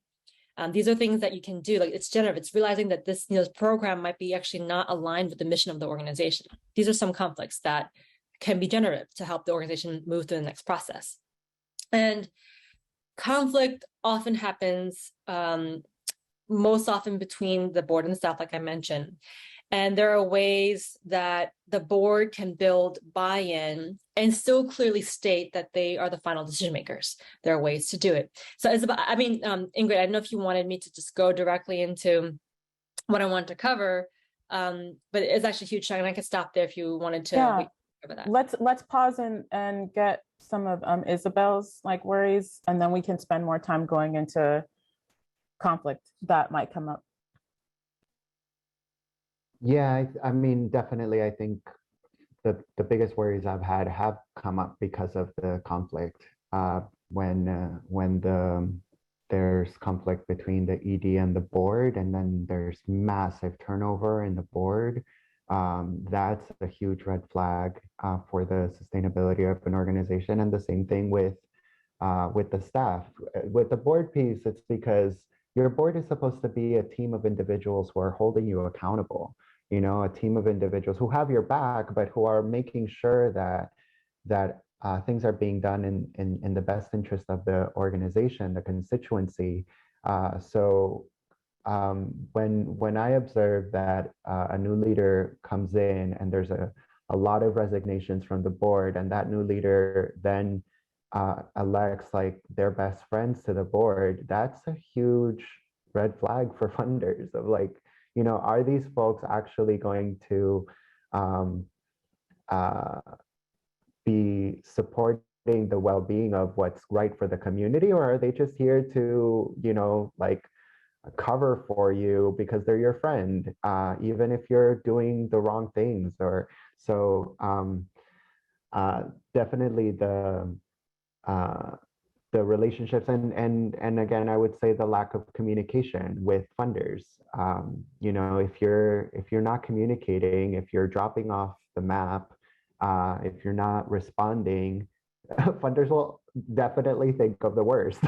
These are things that you can do. Like, it's generative. It's realizing that this program might be actually not aligned with the mission of the organization. These are some conflicts that can be generative to help the organization move to the next process. And conflict often happens most often between the board and the staff, like I mentioned. And there are ways that the board can build buy-in and still clearly state that they are the final decision makers. There are ways to do it. So Ingrid, I don't know if you wanted me to just go directly into what I want to cover, but it's actually huge, and I could stop there if you wanted to. Yeah. Cover that. Let's pause and get some of Isabel's worries, and then we can spend more time going into conflict that might come up. Yeah, I mean, definitely, I think the biggest worries I've had have come up because of the conflict. When there's conflict between the ED and the board, and then there's massive turnover in the board, that's a huge red flag for the sustainability of an organization. And the same thing with the staff. With the board piece, it's because your board is supposed to be a team of individuals who are holding you accountable. A team of individuals who have your back, but who are making sure that things are being done in the best interest of the organization, the constituency. So when I observe that a new leader comes in and there's a lot of resignations from the board, and that new leader then elects their best friends to the board, that's a huge red flag for funders of are these folks actually going to be supporting the well-being of what's right for the community, or are they just here to cover for you because they're your friend, even if you're doing the wrong things? Or so definitely the relationships, and again, I would say the lack of communication with funders. If you're not communicating, if you're dropping off the map, if you're not responding, funders will definitely think of the worst.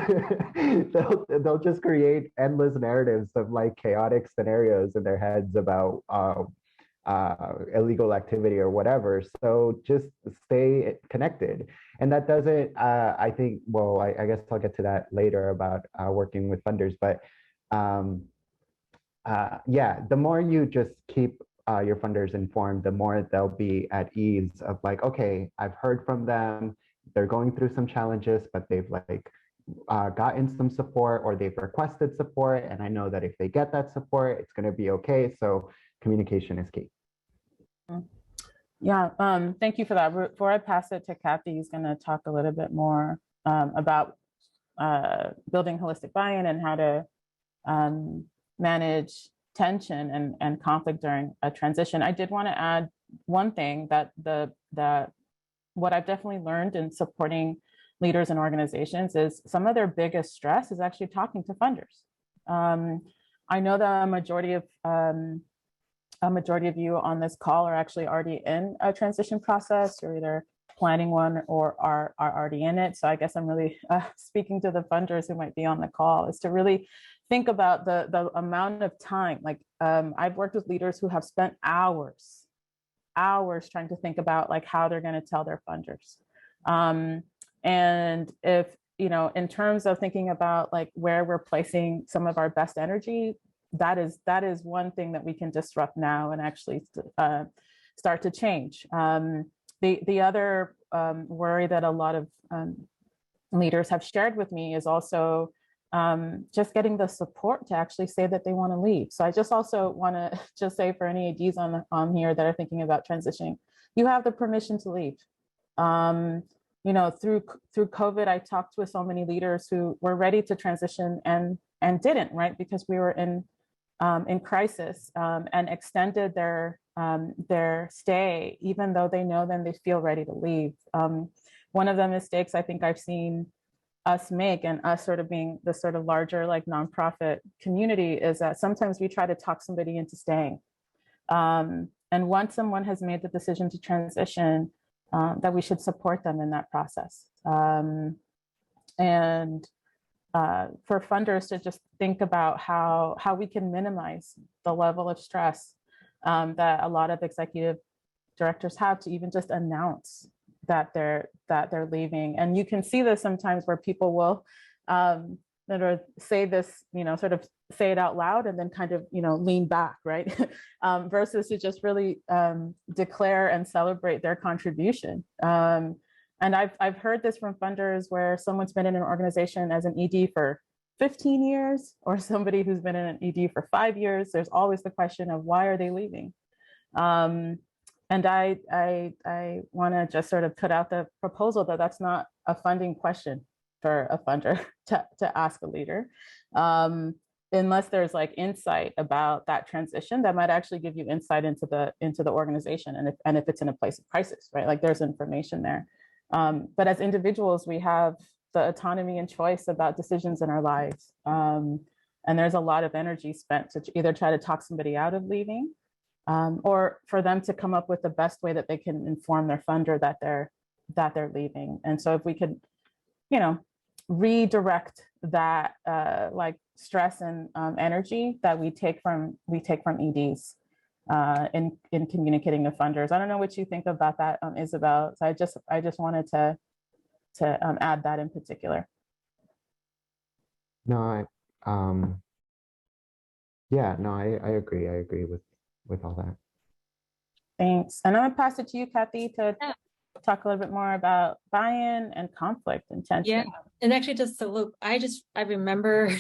They'll just create endless narratives of chaotic scenarios in their heads about illegal activity or whatever. So just stay connected. And that doesn't, I think, well, I guess I'll get to that later about working with funders, but yeah, the more you just keep your funders informed, the more they'll be at ease of okay, I've heard from them, they're going through some challenges, but they've gotten some support, or they've requested support, and I know that if they get that support, it's going to be okay. So communication is key. Yeah, thank you for that. Before I pass it to Kathy, who's going to talk a little bit more about building holistic buy-in and how to manage tension and conflict during a transition. I did want to add one thing that what I've definitely learned in supporting leaders and organizations is some of their biggest stress is actually talking to funders. I know that a majority of you on this call are actually already in a transition process. You're either planning one or are already in it. So I guess I'm really speaking to the funders who might be on the call, is to really think about the amount of time. I've worked with leaders who have spent hours trying to think about how they're going to tell their funders. And if, in terms of thinking about where we're placing some of our best energy, that is one thing that we can disrupt now and actually start to change. The other worry that a lot of leaders have shared with me is also just getting the support to actually say that they want to leave. So I just also want to just say for any ADs on here that are thinking about transitioning, you have the permission to leave. You know, through COVID, I talked with so many leaders who were ready to transition and didn't, right? Because we were in crisis, and extended their stay, even though they know then they feel ready to leave. One of the mistakes I think I've seen us make, and us sort of being the sort of larger like nonprofit community, is that sometimes we try to talk somebody into staying. And once someone has made the decision to transition, that we should support them in that process. And for funders to just think about how we can minimize the level of stress that a lot of executive directors have to even just announce that they're leaving. And you can see this sometimes where people will say this, you know, sort of say it out loud and then kind of, you know, lean back, right? Versus to just really declare and celebrate their contribution. And I've heard this from funders where someone's been in an organization as an ED for 15 years, or somebody who's been in an ED for 5 years. There's always the question of why are they leaving? And I want to just sort of put out the proposal that that's not a funding question for a funder to ask a leader, unless there's like insight about that transition that might actually give you insight into the organization, and if it's in a place of crisis, right? Like there's information there. But as individuals, we have the autonomy and choice about decisions in our lives, and there's a lot of energy spent to either try to talk somebody out of leaving, or for them to come up with the best way that they can inform their funder that they're leaving. And so if we could, you know, redirect that like stress and energy that we take from EDs in communicating to funders. I don't know what you think about that, Isabel. So I just wanted to add that in particular. No, I agree. I agree with all that. Thanks. And I'm gonna pass it to you, Kathy, to talk a little bit more about buy-in and conflict and tension. Yeah, and actually just to look, I remember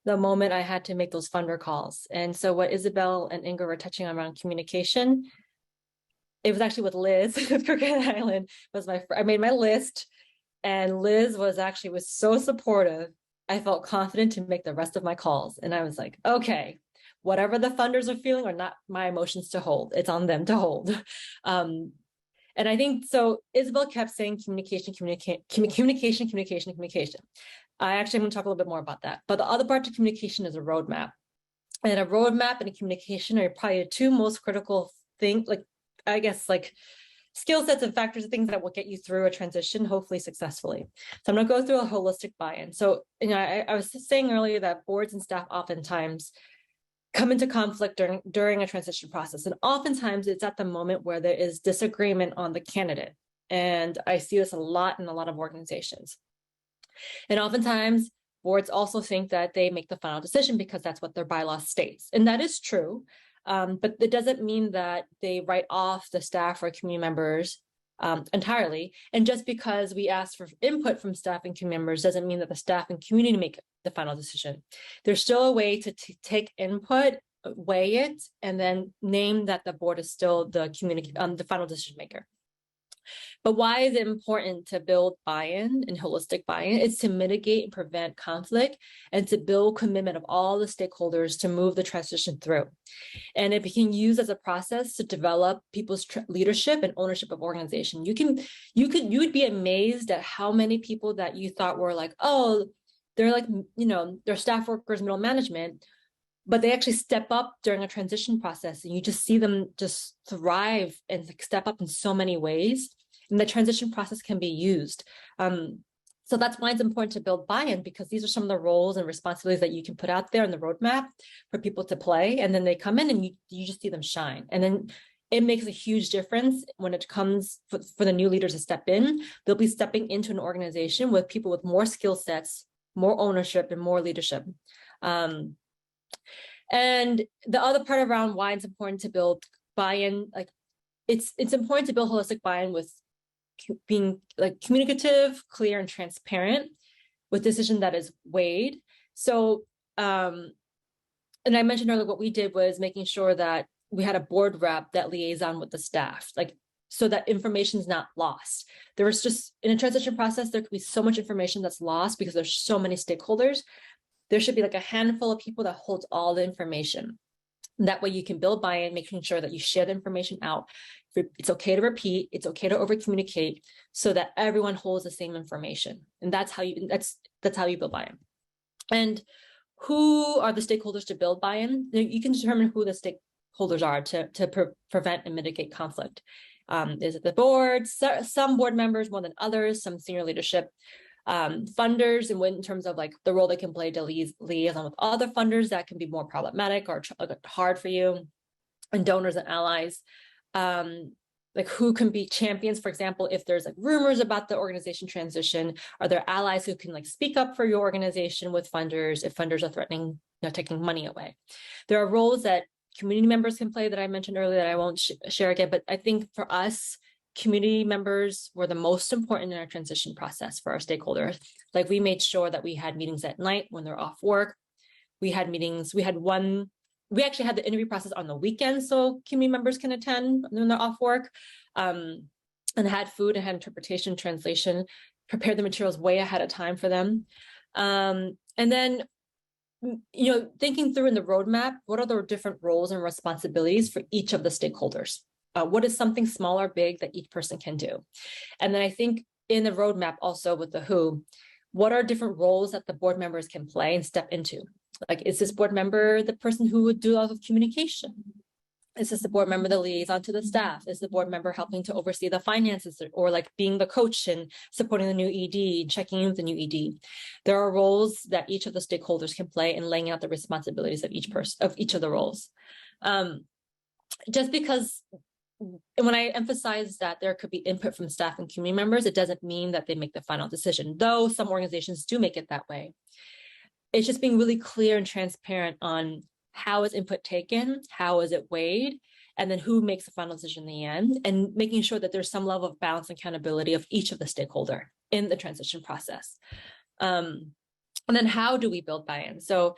the moment I had to make those funder calls. And so what Isabel and Ingrid were touching on around communication, it was actually with Liz with Crooked Island. I made my list, and Liz was so supportive. I felt confident to make the rest of my calls. And I was like, okay, whatever the funders are feeling are not my emotions to hold. It's on them to hold. And I think, so Isabel kept saying communication. I actually am going to talk a little bit more about that. But the other part to communication is a roadmap. And a roadmap and a communication are probably the two most critical things, like skill sets and factors of things that will get you through a transition, hopefully successfully. So I'm going to go through a holistic buy-in. So, you know, I was saying earlier that boards and staff oftentimes come into conflict during a transition process. And oftentimes it's at the moment where there is disagreement on the candidate. And I see this a lot in a lot of organizations. And oftentimes boards also think that they make the final decision because that's what their bylaw states. And that is true. But it doesn't mean that they write off the staff or community members entirely. And just because we ask for input from staff and community members doesn't mean that the staff and community make the final decision. There's still a way to take input, weigh it, and then name that the board is still the final decision maker. But why is it important to build buy-in and holistic buy-in? It's to mitigate and prevent conflict and to build commitment of all the stakeholders to move the transition through. And it can use as a process to develop people's leadership and ownership of organization. You would be amazed at how many people that you thought were like, oh, they're like, you know, they're staff workers, middle management, but they actually step up during a transition process, and you just see them just thrive and step up in so many ways. And the transition process can be used. So that's why it's important to build buy-in, because these are some of the roles and responsibilities that you can put out there in the roadmap for people to play. And then they come in and you just see them shine. And then it makes a huge difference when it comes for the new leaders to step in. They'll be stepping into an organization with people with more skill sets, more ownership, and more leadership. And the other part around why it's important to build buy-in, like it's important to build holistic buy-in with being like communicative, clear, and transparent, with decision that is weighed, So, and I mentioned earlier, what we did was making sure that we had a board rep that liaison with the staff, like, so that information is not lost. There was just, in a transition process, there could be so much information that's lost because there's so many stakeholders. There should be like a handful of people that holds all the information. That way you can build buy-in, making sure that you share the information out. It's okay to repeat, it's okay to over communicate, so that everyone holds the same information. And that's how you build buy-in. And who are the stakeholders to build buy-in? You can determine who the stakeholders are to prevent and mitigate conflict. Is it the board? Some board members more than others, some senior leadership, funders, and in terms of like the role they can play to liaison with other funders that can be more problematic or hard for you, and donors and allies. Like who can be champions, for example, if there's like rumors about the organization transition, are there allies who can like speak up for your organization with funders if funders are threatening, taking money away? There are roles that community members can play that I mentioned earlier that I won't share again, but I think for us, community members were the most important in our transition process for our stakeholders. Like we made sure that we had meetings at night when they're off work. We had meetings, we actually had the interview process on the weekends so community members can attend when they're off work, and had food and had interpretation, translation, prepared the materials way ahead of time for them. And then, thinking through in the roadmap, what are the different roles and responsibilities for each of the stakeholders? What is something small or big that each person can do? And then I think in the roadmap also with the who, what are different roles that the board members can play and step into? Like, is this board member the person who would do a lot of communication? Is this the board member the liaison to the staff? Is the board member helping to oversee the finances, or like being the coach and supporting the new ED, checking in with the new ED? There are roles that each of the stakeholders can play in laying out the responsibilities of each person, of each of the roles. Just because when I emphasize that there could be input from staff and community members, it doesn't mean that they make the final decision, though some organizations do make it that way. It's just being really clear and transparent on how is input taken, how is it weighed, and then who makes the final decision in the end, and making sure that there's some level of balance and accountability of each of the stakeholder in the transition process. And then how do we build buy-in? So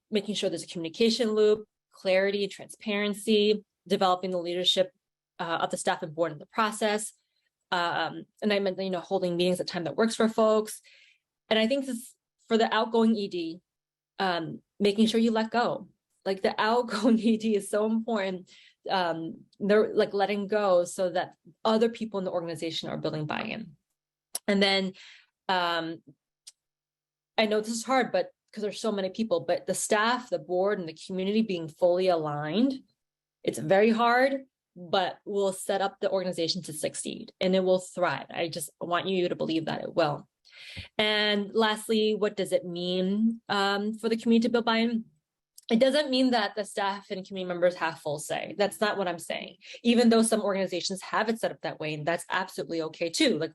making sure there's a communication loop, clarity, transparency, developing the leadership of the staff and board in the process. And I meant, holding meetings at a time that works for folks. And I think this, for the outgoing ED, making sure you let go. Like the outgoing ED is so important. They're like letting go so that other people in the organization are building buy-in. And then I know this is hard, but because there's so many people, but the staff, the board, and the community being fully aligned, it's very hard, but will set up the organization to succeed and it will thrive. I just want you to believe that it will. And lastly, what does it mean for the community to build buy-in? It doesn't mean that the staff and community members have full say. That's not what I'm saying. Even though some organizations have it set up that way, and that's absolutely okay too. Like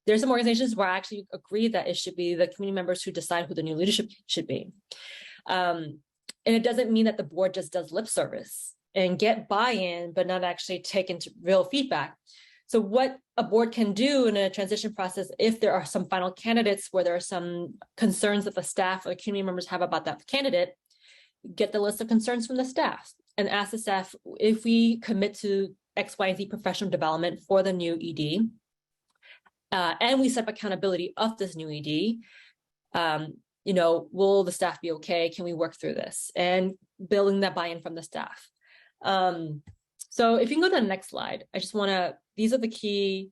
there's some organizations where I actually agree that it should be the community members who decide who the new leadership should be. And it doesn't mean that the board just does lip service and get buy-in, but not actually take into real feedback. So what a board can do in a transition process, if there are some final candidates where there are some concerns that the staff or community members have about that candidate, get the list of concerns from the staff and ask the staff, if we commit to X, Y, and Z professional development for the new ED, and we set up accountability of this new ED, will the staff be okay? Can we work through this? And building that buy-in from the staff. So if you can go to the next slide, I just want to, these are the key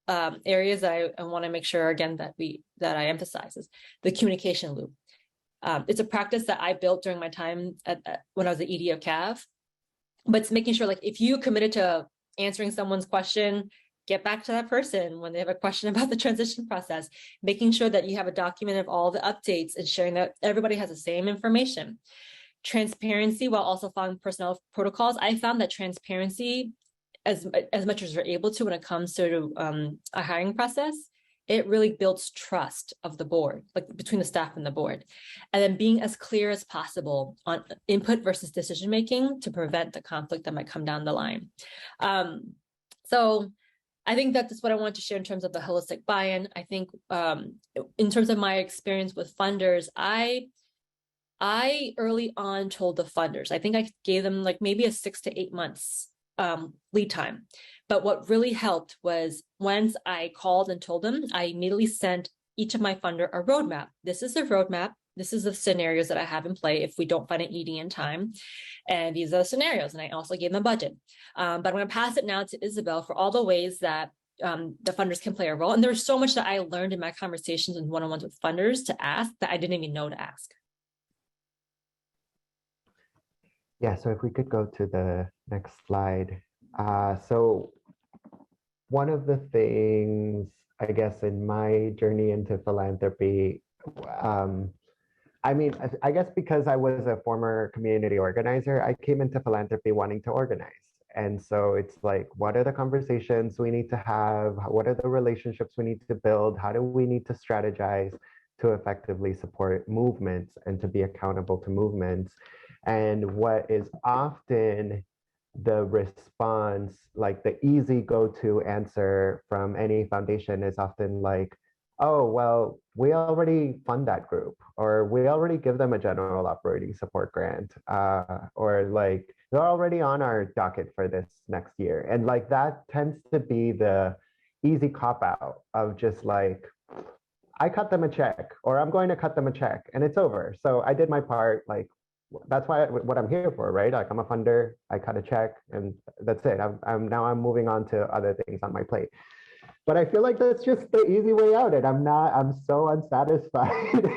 areas that I want to make sure, again, that I emphasize is the communication loop. It's a practice that I built during my time when I was the ED of CAV, but it's making sure, like, if you committed to answering someone's question, get back to that person when they have a question about the transition process, making sure that you have a document of all the updates and sharing that everybody has the same information. Transparency while also following personnel protocols. I found that transparency, as much as we're able to when it comes to a hiring process, it really builds trust of the board, like between the staff and the board. And then being as clear as possible on input versus decision-making to prevent the conflict that might come down the line. So I think that's what I want to share in terms of the holistic buy-in. I think in terms of my experience with funders, I early on told the funders, I think I gave them like maybe a 6 to 8 months lead time. But what really helped was once I called and told them, I immediately sent each of my funder a roadmap. This is the roadmap. This is the scenarios that I have in play if we don't find an ED in time. And these are the scenarios. And I also gave them a budget. But I'm going to pass it now to Isabel for all the ways that the funders can play a role. And there's so much that I learned in my conversations and one-on-ones with funders to ask that I didn't even know to ask. Yeah, so if we could go to the next slide. So one of the things, I guess, in my journey into philanthropy, I mean, I guess because I was a former community organizer, I came into philanthropy wanting to organize. And so it's like, what are the conversations we need to have? What are the relationships we need to build? How do we need to strategize to effectively support movements and to be accountable to movements? And what is often the response, like the easy go-to answer from any foundation is often like, oh, well, we already fund that group, or we already give them a general operating support grant, or like they're already on our docket for this next year. And like that tends to be the easy cop out of just like, I cut them a check, or I'm going to cut them a check, and it's over. So I did my part. Like, that's what I'm here for, right? Like, I'm a funder, I cut a check, and that's it. I'm moving on to other things on my plate. But I feel like that's just the easy way out, and I'm so unsatisfied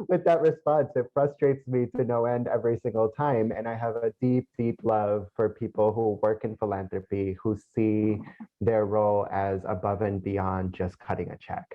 with that response. It frustrates me to no end every single time. And I have a deep, deep love for people who work in philanthropy, who see their role as above and beyond just cutting a check.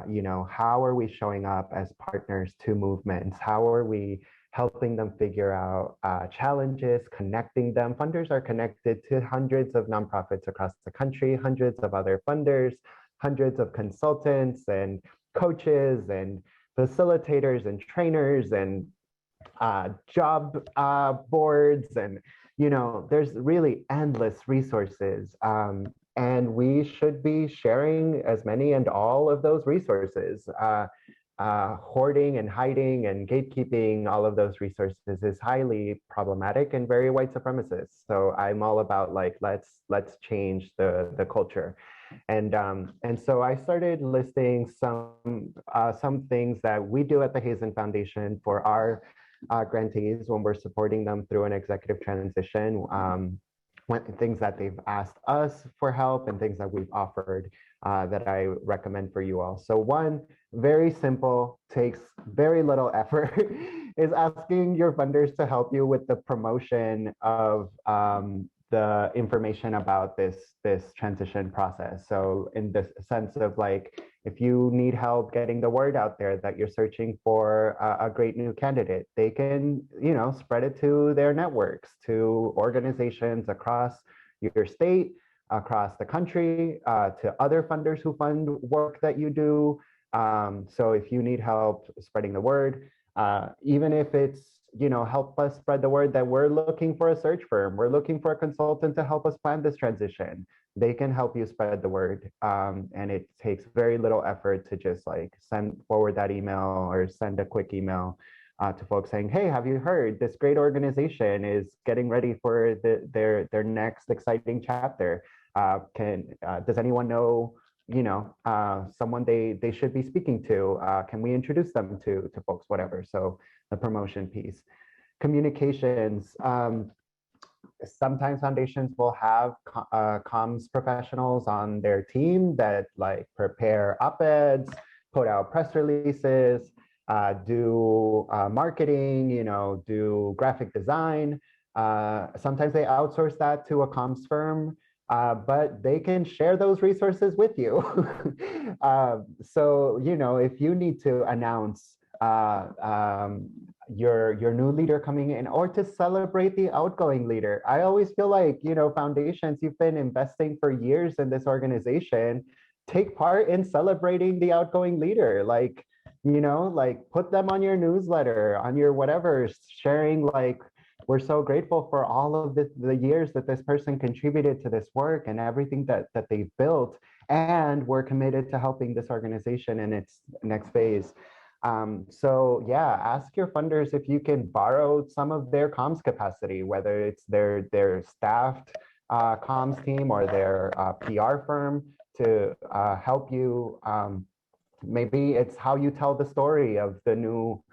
You know, how are we showing up as partners to movements? How are we helping them figure out challenges, connecting them? Funders are connected to hundreds of nonprofits across the country, hundreds of other funders, hundreds of consultants and coaches and facilitators and trainers and job boards. And, you know, there's really endless resources. And we should be sharing as many and all of those resources. Hoarding and hiding and gatekeeping all of those resources is highly problematic and very white supremacist. So I'm all about like, let's change the culture. And so I started listing some things that we do at the Hazen Foundation for our grantees when we're supporting them through an executive transition. Things that they've asked us for help and things that we've offered that I recommend for you all. So one, very simple, takes very little effort, is asking your funders to help you with the promotion of the information about this transition process. So in the sense of like, if you need help getting the word out there that you're searching for a great new candidate, they can, you know, spread it to their networks, to organizations across your state, across the country, to other funders who fund work that you do. So if you need help spreading the word, even if it's, you know, help us spread the word that we're looking for a search firm, we're looking for a consultant to help us plan this transition, they can help you spread the word. And it takes very little effort to just like forward that email or send a quick email to folks saying, hey, have you heard this great organization is getting ready for their next exciting chapter? Does anyone know, you know, someone they should be speaking to? Can we introduce them to folks, whatever? So the promotion piece. Communications. Sometimes foundations will have comms professionals on their team that like prepare op-eds, put out press releases, do marketing, you know, do graphic design. Sometimes they outsource that to a comms firm. But they can share those resources with you. So, you know, if you need to announce your new leader coming in, or to celebrate the outgoing leader, I always feel like, you know, foundations, you've been investing for years in this organization, take part in celebrating the outgoing leader. Like, you know, like put them on your newsletter, on your whatever, sharing like we're so grateful for all of the years that this person contributed to this work and everything that they've built. And we're committed to helping this organization in its next phase. So yeah, ask your funders if you can borrow some of their comms capacity, whether it's their staffed comms team or their PR firm to help you. Maybe it's how you tell the story of the new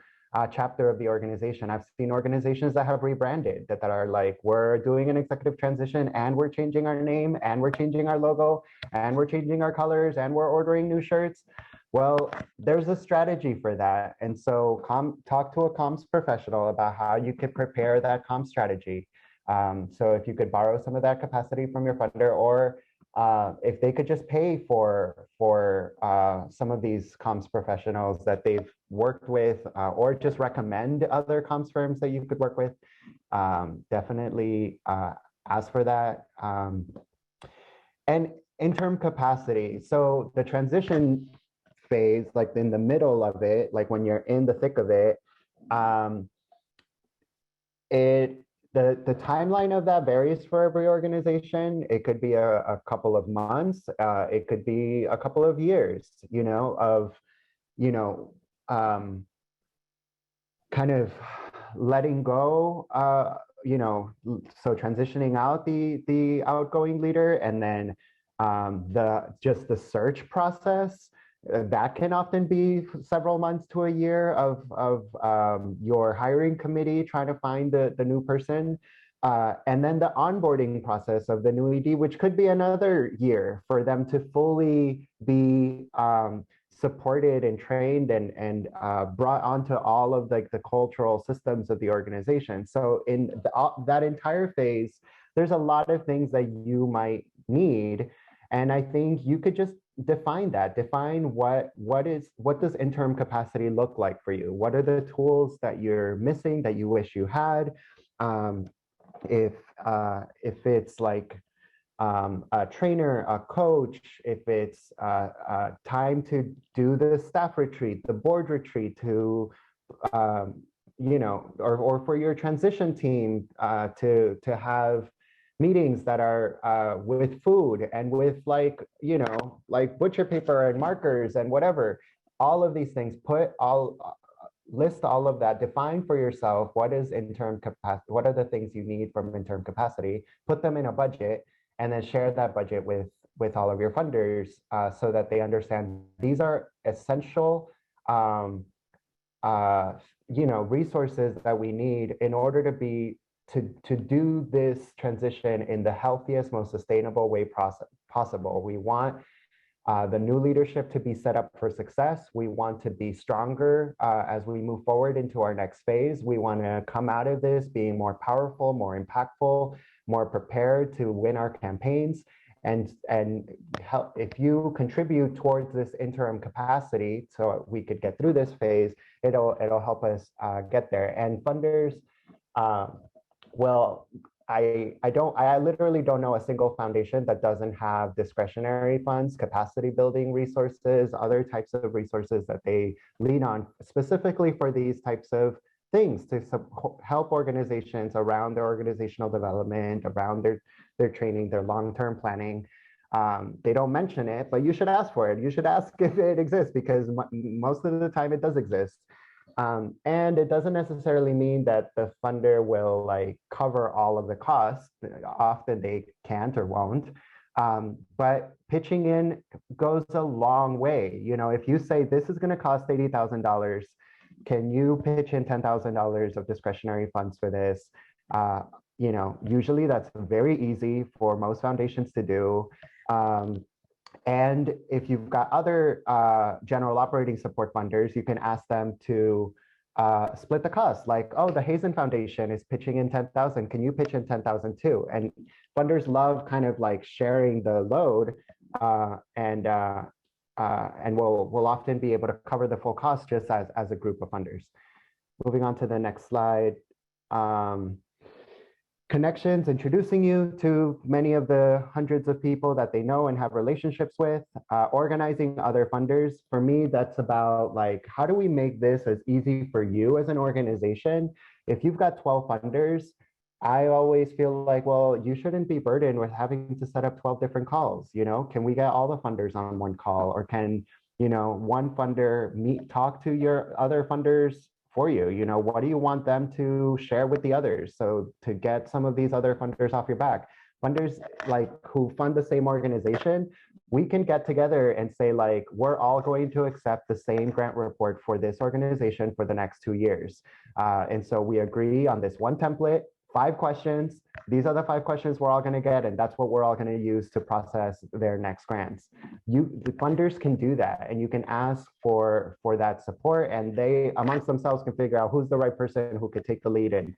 chapter of the organization. I've seen organizations that have rebranded that are like, we're doing an executive transition and we're changing our name and we're changing our logo and we're changing our colors and we're ordering new shirts. Well, there's a strategy for that. And so talk to a comms professional about how you could prepare that comms strategy. So if you could borrow some of that capacity from your funder, or if they could just pay for some of these comms professionals that they've worked with, or just recommend other comms firms that you could work with, definitely ask for that. And interim capacity. So the transition phase, like in the middle of it, like when you're in the thick of it, the timeline of that varies for every organization. It could be a couple of months. It could be a couple of years, of, kind of letting go, so transitioning out the outgoing leader, and then the search process. That can often be several months to a year of your hiring committee trying to find the new person. And then the onboarding process of the new ED, which could be another year for them to fully be supported and trained and brought onto all of the cultural systems of the organization. So in that entire phase, there's a lot of things that you might need. And I think you could just define what does interim capacity look like for you? What are the tools that you're missing that you wish you had? If it's like a trainer, a coach, if it's time to do the staff retreat, the board retreat, to or for your transition team to have meetings that are with food and with like butcher paper and markers and whatever, all of these things, list all of that, define for yourself what is interim capacity, what are the things you need from interim capacity, put them in a budget, and then share that budget with all of your funders so that they understand these are essential resources that we need in order to do this transition in the healthiest, most sustainable way possible. We want the new leadership to be set up for success. We want to be stronger as we move forward into our next phase. We want to come out of this being more powerful, more impactful, more prepared to win our campaigns. And help, if you contribute towards this interim capacity so we could get through this phase, it'll help us get there. And funders, well, I literally don't know a single foundation that doesn't have discretionary funds, capacity building resources, other types of resources that they lean on specifically for these types of things to help organizations around their organizational development, around their training, their long-term planning. They don't mention it, but you should ask for it. You should ask if it exists, because most of the time it does exist. And it doesn't necessarily mean that the funder will like cover all of the costs. Often they can't or won't. But pitching in goes a long way. If you say this is going to cost $80,000, can you pitch in $10,000 of discretionary funds for this? Usually that's very easy for most foundations to do. And if you've got other general operating support funders, you can ask them to split the cost. Like, oh, the Hazen Foundation is pitching in 10,000. Can you pitch in 10,000 too? And funders love kind of like sharing the load, and we'll often be able to cover the full cost just as a group of funders. Moving on to the next slide. Connections, introducing you to many of the hundreds of people that they know and have relationships with, organizing other funders. For me, that's about like, how do we make this as easy for you as an organization? If you've got 12 funders, I always feel like, well, you shouldn't be burdened with having to set up 12 different calls. Can we get all the funders on one call, or can, one funder talk to your other funders for you? What do you want them to share with the others? So to get some of these other funders off your back, funders like who fund the same organization, we can get together and say, like, we're all going to accept the same grant report for this organization for the next 2 years. And so we agree on this one template, 5 questions. These are the 5 questions we're all going to get, and that's what we're all going to use to process their next grants. The funders can do that, and you can ask for that support, and they amongst themselves can figure out who's the right person who could take the lead in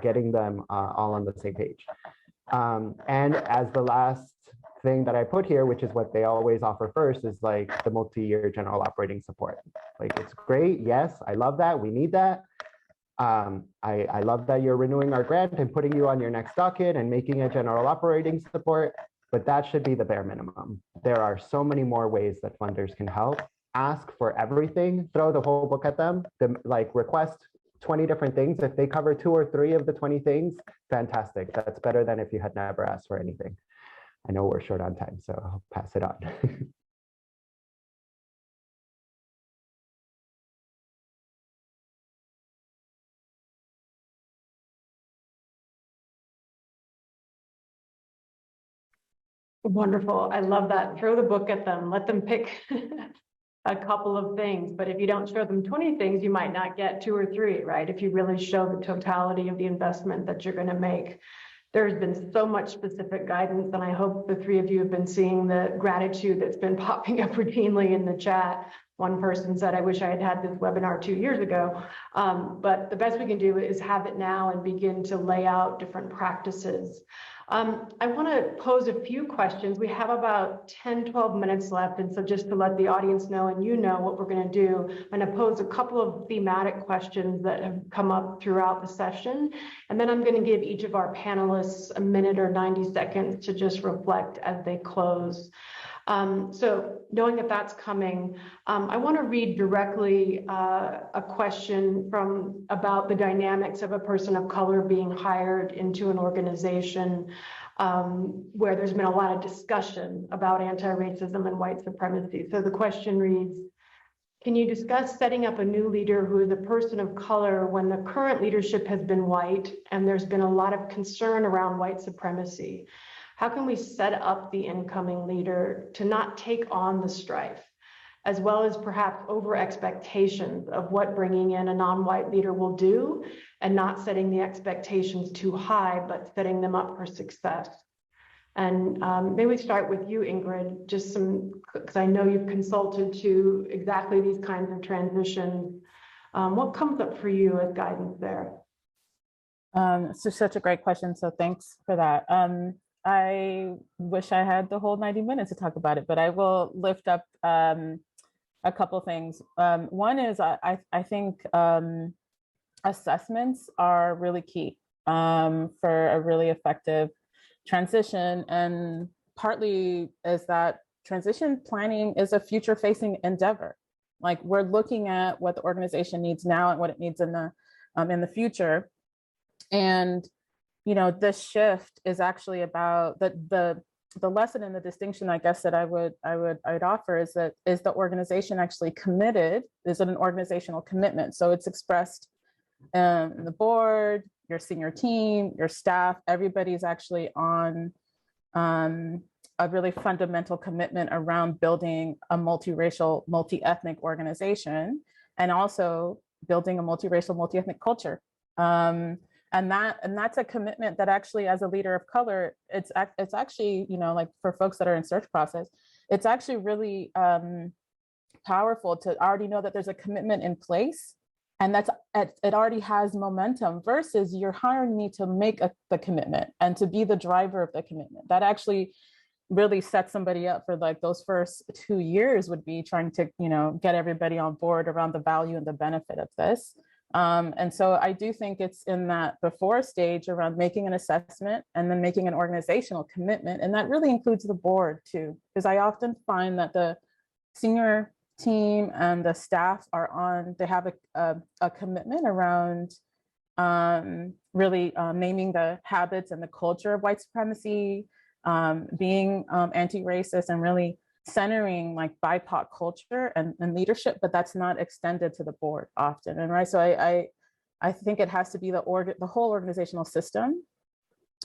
getting them all on the same page. And as the last thing that I put here, which is what they always offer first, is like the multi-year general operating support. Like, it's great. Yes, I love that. We need that. I love that you're renewing our grant and putting you on your next docket and making a general operating support, but that should be the bare minimum. There are so many more ways that funders can help. Ask for everything, throw the whole book at them, like request 20 different things. If they cover 2 or 3 of the 20 things, fantastic. That's better than if you had never asked for anything. I know we're short on time, so I'll pass it on. Wonderful. I love that. Throw the book at them. Let them pick a couple of things. But if you don't show them 20 things, you might not get 2 or 3, right? If you really show the totality of the investment that you're going to make. There's been so much specific guidance, and I hope the 3 of you have been seeing the gratitude that's been popping up routinely in the chat. One person said, I wish I had had this webinar 2 years ago. But the best we can do is have it now and begin to lay out different practices. I want to pose a few questions. We have about 10, 12 minutes left. And so just to let the audience know, and you know what we're going to do, I'm going to pose a couple of thematic questions that have come up throughout the session. And then I'm going to give each of our panelists a minute or 90 seconds to just reflect as they close. So knowing that that's coming, I want to read directly a question about the dynamics of a person of color being hired into an organization where there's been a lot of discussion about anti-racism and white supremacy. So the question reads, can you discuss setting up a new leader who is a person of color when the current leadership has been white and there's been a lot of concern around white supremacy? How can we set up the incoming leader to not take on the strife, as well as perhaps over expectations of what bringing in a non-white leader will do, and not setting the expectations too high, but setting them up for success? And maybe we start with you, Ingrid, just because I know you've consulted to exactly these kinds of transitions. What comes up for you as guidance there? So such a great question. So thanks for that. I wish I had the whole 90 minutes to talk about it, but I will lift up a couple things. One is I think assessments are really key for a really effective transition. And partly is that transition planning is a future-facing endeavor. Like, we're looking at what the organization needs now and what it needs in the future. And this shift is actually about the lesson and the distinction, I guess, that I'd offer is the organization actually committed? Is it an organizational commitment? So it's expressed in the board, your senior team, your staff, everybody's actually on a really fundamental commitment around building a multiracial, multi-ethnic organization, and also building a multiracial, multi-ethnic culture. And that's a commitment that actually, as a leader of color, it's actually, like for folks that are in search process, it's actually really powerful to already know that there's a commitment in place, and it already has momentum, versus you're hiring me to make the commitment and to be the driver of the commitment. That actually really sets somebody up for like those first 2 years would be trying to, get everybody on board around the value and the benefit of this. And so I do think it's in that before stage around making an assessment and then making an organizational commitment. And that really includes the board too, because I often find that the senior team and the staff they have a commitment around really naming the habits and the culture of white supremacy, being anti-racist, and really centering like BIPOC culture and leadership, but that's not extended to the board often. And right, so I think it has to be the whole organizational system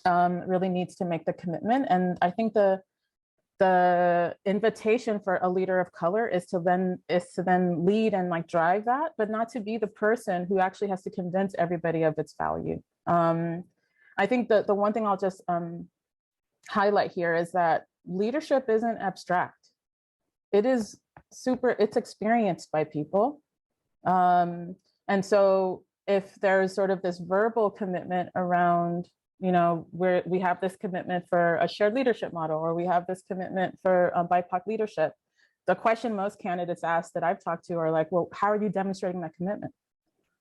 really needs to make the commitment. And I think the invitation for a leader of color is to then lead and like drive that, but not to be the person who actually has to convince everybody of its value. I think that the one thing I'll just highlight here is that leadership isn't abstract. It's experienced by people. And so if there's sort of this verbal commitment around, you know, where we have this commitment for a shared leadership model, or we have this commitment for BIPOC leadership, the question most candidates ask that I've talked to are like, well, how are you demonstrating that commitment?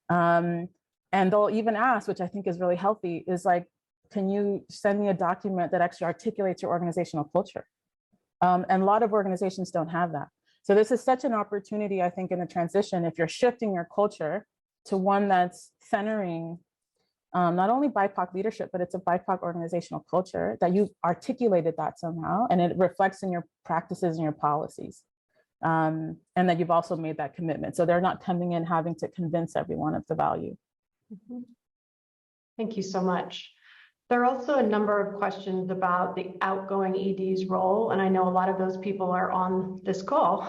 And they'll even ask, which I think is really healthy, is like, can you send me a document that actually articulates your organizational culture? And a lot of organizations don't have that. So this is such an opportunity, I think, in the transition, if you're shifting your culture to one that's centering not only BIPOC leadership, but it's a BIPOC organizational culture, that you've articulated that somehow, and it reflects in your practices and your policies. And that you've also made that commitment. So they're not coming in having to convince everyone of the value. Mm-hmm. Thank you so much. There are also a number of questions about the outgoing ED's role, and I know a lot of those people are on this call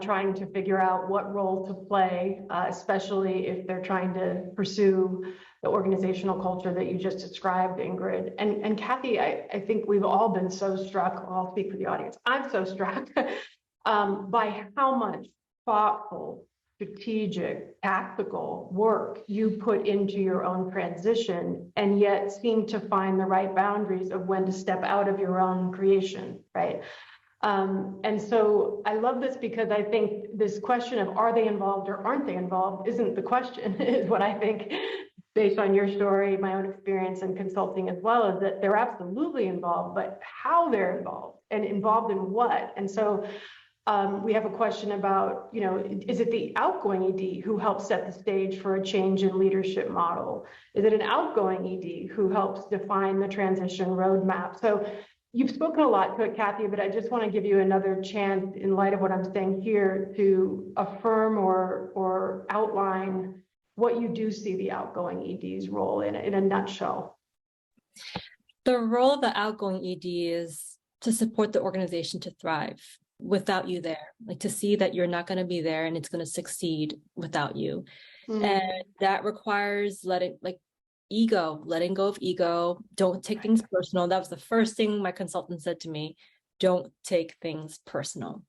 trying to figure out what role to play, especially if they're trying to pursue the organizational culture that you just described, Ingrid. And Kathy, I think we've all been so struck, well, I'll speak for the audience, I'm so struck by how much thoughtful, strategic, tactical work you put into your own transition, and yet seem to find the right boundaries of when to step out of your own creation, right? And so I love this because I think this question of are they involved or aren't they involved isn't the question, is what I think, based on your story, my own experience in consulting as well, is that they're absolutely involved, but how they're involved and involved in what. And so we have a question about, you know, is it the outgoing ED who helps set the stage for a change in leadership model? Is it an outgoing ED who helps define the transition roadmap? So you've spoken a lot to it, Kathy, but I just want to give you another chance, in light of what I'm saying here, to affirm or outline what you do see the outgoing ED's role in a nutshell. The role of the outgoing ED is to support the organization to thrive without you there, like to see that you're not going to be there and it's going to succeed without you. And that requires letting go of ego. Don't take things personal. That was the first thing my consultant said to me. Don't take things personal.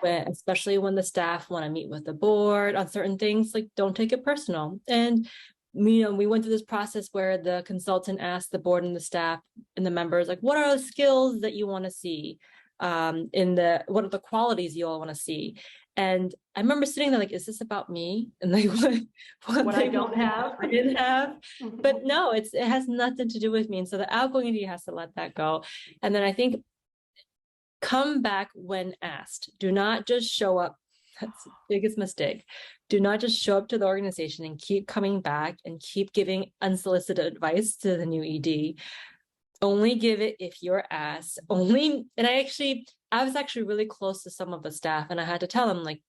Especially when the staff want to meet with the board on certain things, like don't take it personal. And you know, we went through this process where the consultant asked the board and the staff and the members, like, what are the skills that you want to see? What are the qualities you all want to see? And I remember sitting there like, is this about me? And like, what I don't have, I didn't have. But no, it has nothing to do with me. And so the outgoing ED has to let that go. And then I think come back when asked. Do not just show up. That's the biggest mistake. Do not just show up to the organization and keep coming back and keep giving unsolicited advice to the new ED. Only give it if you're asked. And I was actually really close to some of the staff, and I had to tell them, like,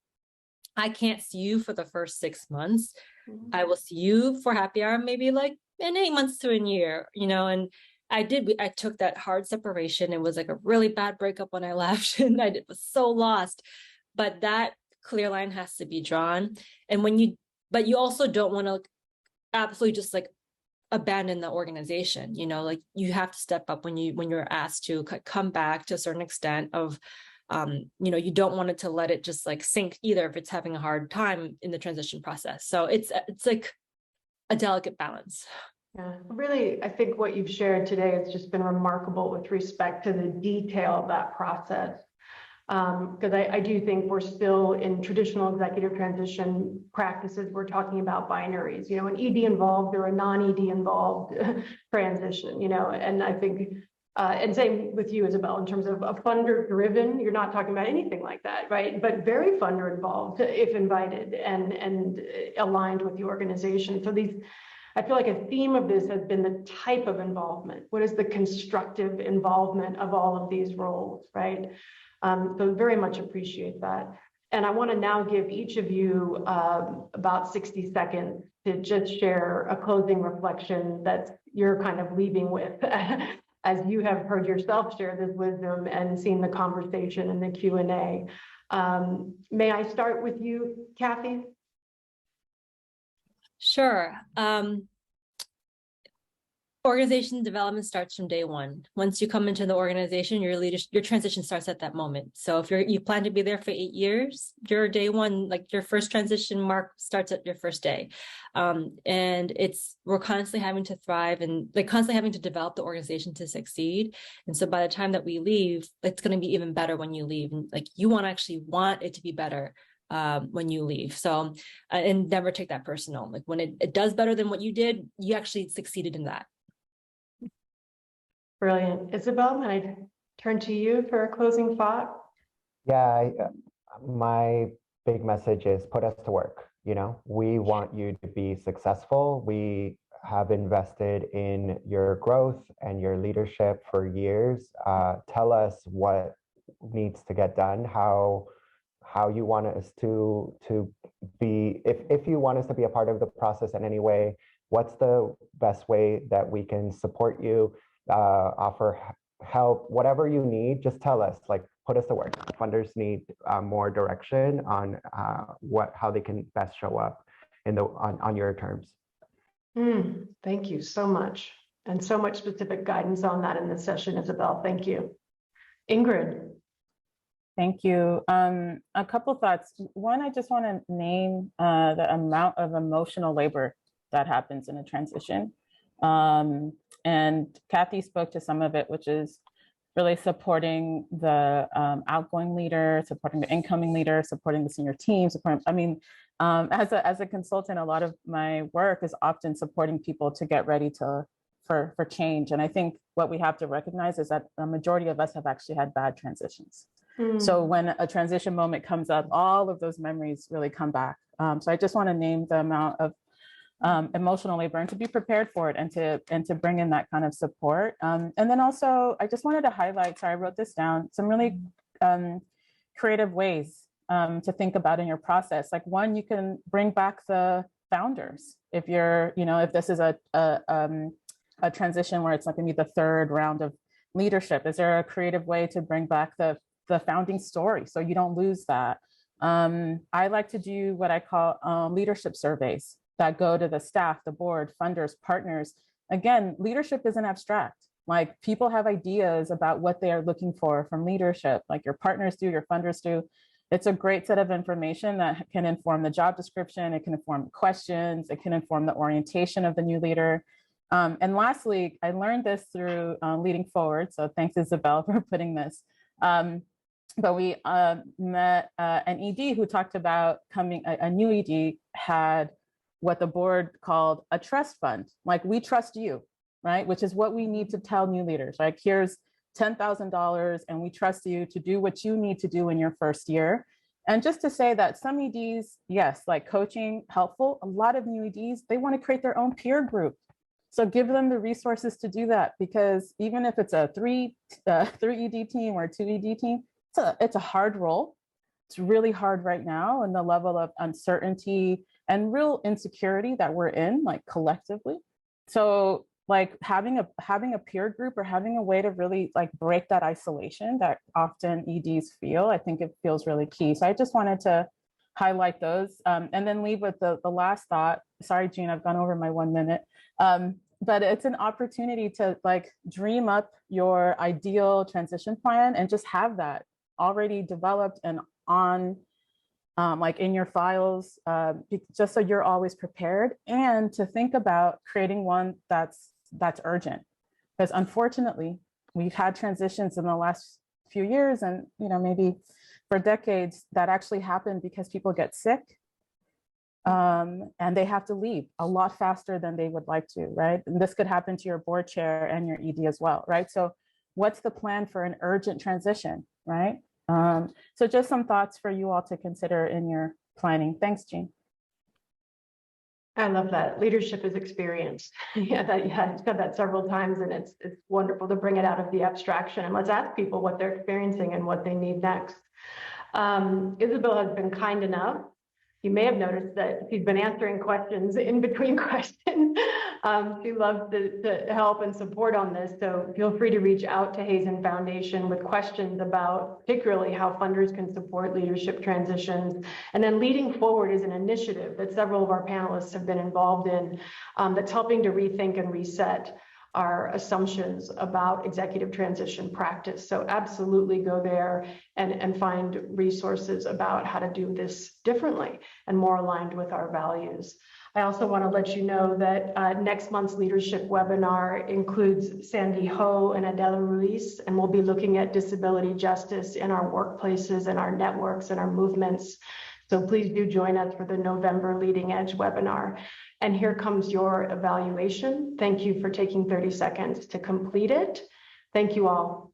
I can't see you for the first 6 months. I will see you for happy hour, maybe like in 8 months to a year, you know. And I took that hard separation. It was like a really bad breakup when I left, and I was so lost. But that clear line has to be drawn. And but you also don't want to absolutely just like abandon the organization, you know, like you have to step up when you're asked to come back to a certain extent of, you know, you don't want it to let it just like sink either if it's having a hard time in the transition process. So it's like a delicate balance. Yeah, really, I think what you've shared today has just been remarkable with respect to the detail of that process. Because I do think we're still in traditional executive transition practices, we're talking about binaries, you know, an ED involved or a non-ED involved transition, you know, and I think, and same with you, Isabel, in terms of a funder driven, you're not talking about anything like that, right? But very funder involved if invited and aligned with the organization. So I feel like a theme of this has been the type of involvement. What is the constructive involvement of all of these roles, right? So very much appreciate that. And I want to now give each of you about 60 seconds to just share a closing reflection that you're kind of leaving with as you have heard yourself share this wisdom and seen the conversation and the Q&A. May I start with you, Kathy? Sure. Organization development starts from day one. Once you come into the organization, your transition starts at that moment. So if you plan to be there for 8 years, your day one, like your first transition mark starts at your first day. And we're constantly having to thrive and like constantly having to develop the organization to succeed. And so by the time that we leave, it's going to be even better when you leave. And like you want it to be better when you leave. So, and never take that personal. Like when it does better than what you did, you actually succeeded in that. Brilliant. Isabel, may I turn to you for a closing thought? Yeah, my big message is put us to work. You know, we want you to be successful. We have invested in your growth and your leadership for years. Tell us what needs to get done, how you want us to be, if you want us to be a part of the process in any way, what's the best way that we can support you, offer help, whatever you need, just tell us, like put us to work. Funders need more direction on how they can best show up on your terms. Thank you so much. And so much specific guidance on that in this session, Isabel. Thank you. Ingrid. Thank you. A couple thoughts. One, I just want to name the amount of emotional labor that happens in a transition. And Kathy spoke to some of it, which is really supporting the outgoing leader, supporting the incoming leader, supporting the senior team, as a consultant, a lot of my work is often supporting people to get ready for change. And I think what we have to recognize is that the majority of us have actually had bad transitions. So when a transition moment comes up, all of those memories really come back. So I just want to name the amount of emotional labor and to be prepared for it and to bring in that kind of support. And then also, I just wanted to highlight, sorry, I wrote this down, some really creative ways to think about in your process. Like one, you can bring back the founders. If if this is a transition where it's like maybe the third round of leadership, is there a creative way to bring back the founding story so you don't lose that? I like to do what I call leadership surveys that go to the staff, the board, funders, partners. Again, leadership isn't abstract. Like people have ideas about what they are looking for from leadership, like your partners do, your funders do. It's a great set of information that can inform the job description. It can inform questions. It can inform the orientation of the new leader. And lastly, I learned this through Leading Forward. So thanks, Isabel, for putting this. But we met an ED who talked about a new ED had what the board called a trust fund. Like, we trust you, right? Which is what we need to tell new leaders, right? Here's $10,000 and we trust you to do what you need to do in your first year. And just to say that some EDs, yes, like coaching, helpful. A lot of new EDs, they want to create their own peer group. So give them the resources to do that, because even if it's a three ED team or a 2 ED team, it's a hard role. It's really hard right now, and the level of uncertainty and real insecurity that we're in, like collectively. So like having a peer group or having a way to really like break that isolation that often EDs feel, I think it feels really key. So I just wanted to highlight those and then leave with the last thought. Sorry, Jean, I've gone over my 1 minute. But it's an opportunity to like dream up your ideal transition plan and just have that already developed and on like in your files, just so you're always prepared, and to think about creating one that's urgent. Because unfortunately, we've had transitions in the last few years and maybe for decades that actually happen because people get sick and they have to leave a lot faster than they would like to, right? And this could happen to your board chair and your ED as well, right? So what's the plan for an urgent transition, right? So just some thoughts for you all to consider in your planning. Thanks, Jean. I love that. Leadership is experience. Yeah, I've said that several times, and it's wonderful to bring it out of the abstraction. And let's ask people what they're experiencing and what they need next. Isabel has been kind enough. You may have noticed that she's been answering questions in between questions. She loves to help and support on this. So feel free to reach out to Hazen Foundation with questions about particularly how funders can support leadership transitions. And then Leading Forward is an initiative that several of our panelists have been involved in that's helping to rethink and reset our assumptions about executive transition practice. So absolutely go there and find resources about how to do this differently and more aligned with our values. I also want to let you know that next month's leadership webinar includes Sandy Ho and Adela Ruiz, and we'll be looking at disability justice in our workplaces and our networks and our movements. So please do join us for the November Leading Edge webinar. And here comes your evaluation. Thank you for taking 30 seconds to complete it. Thank you all.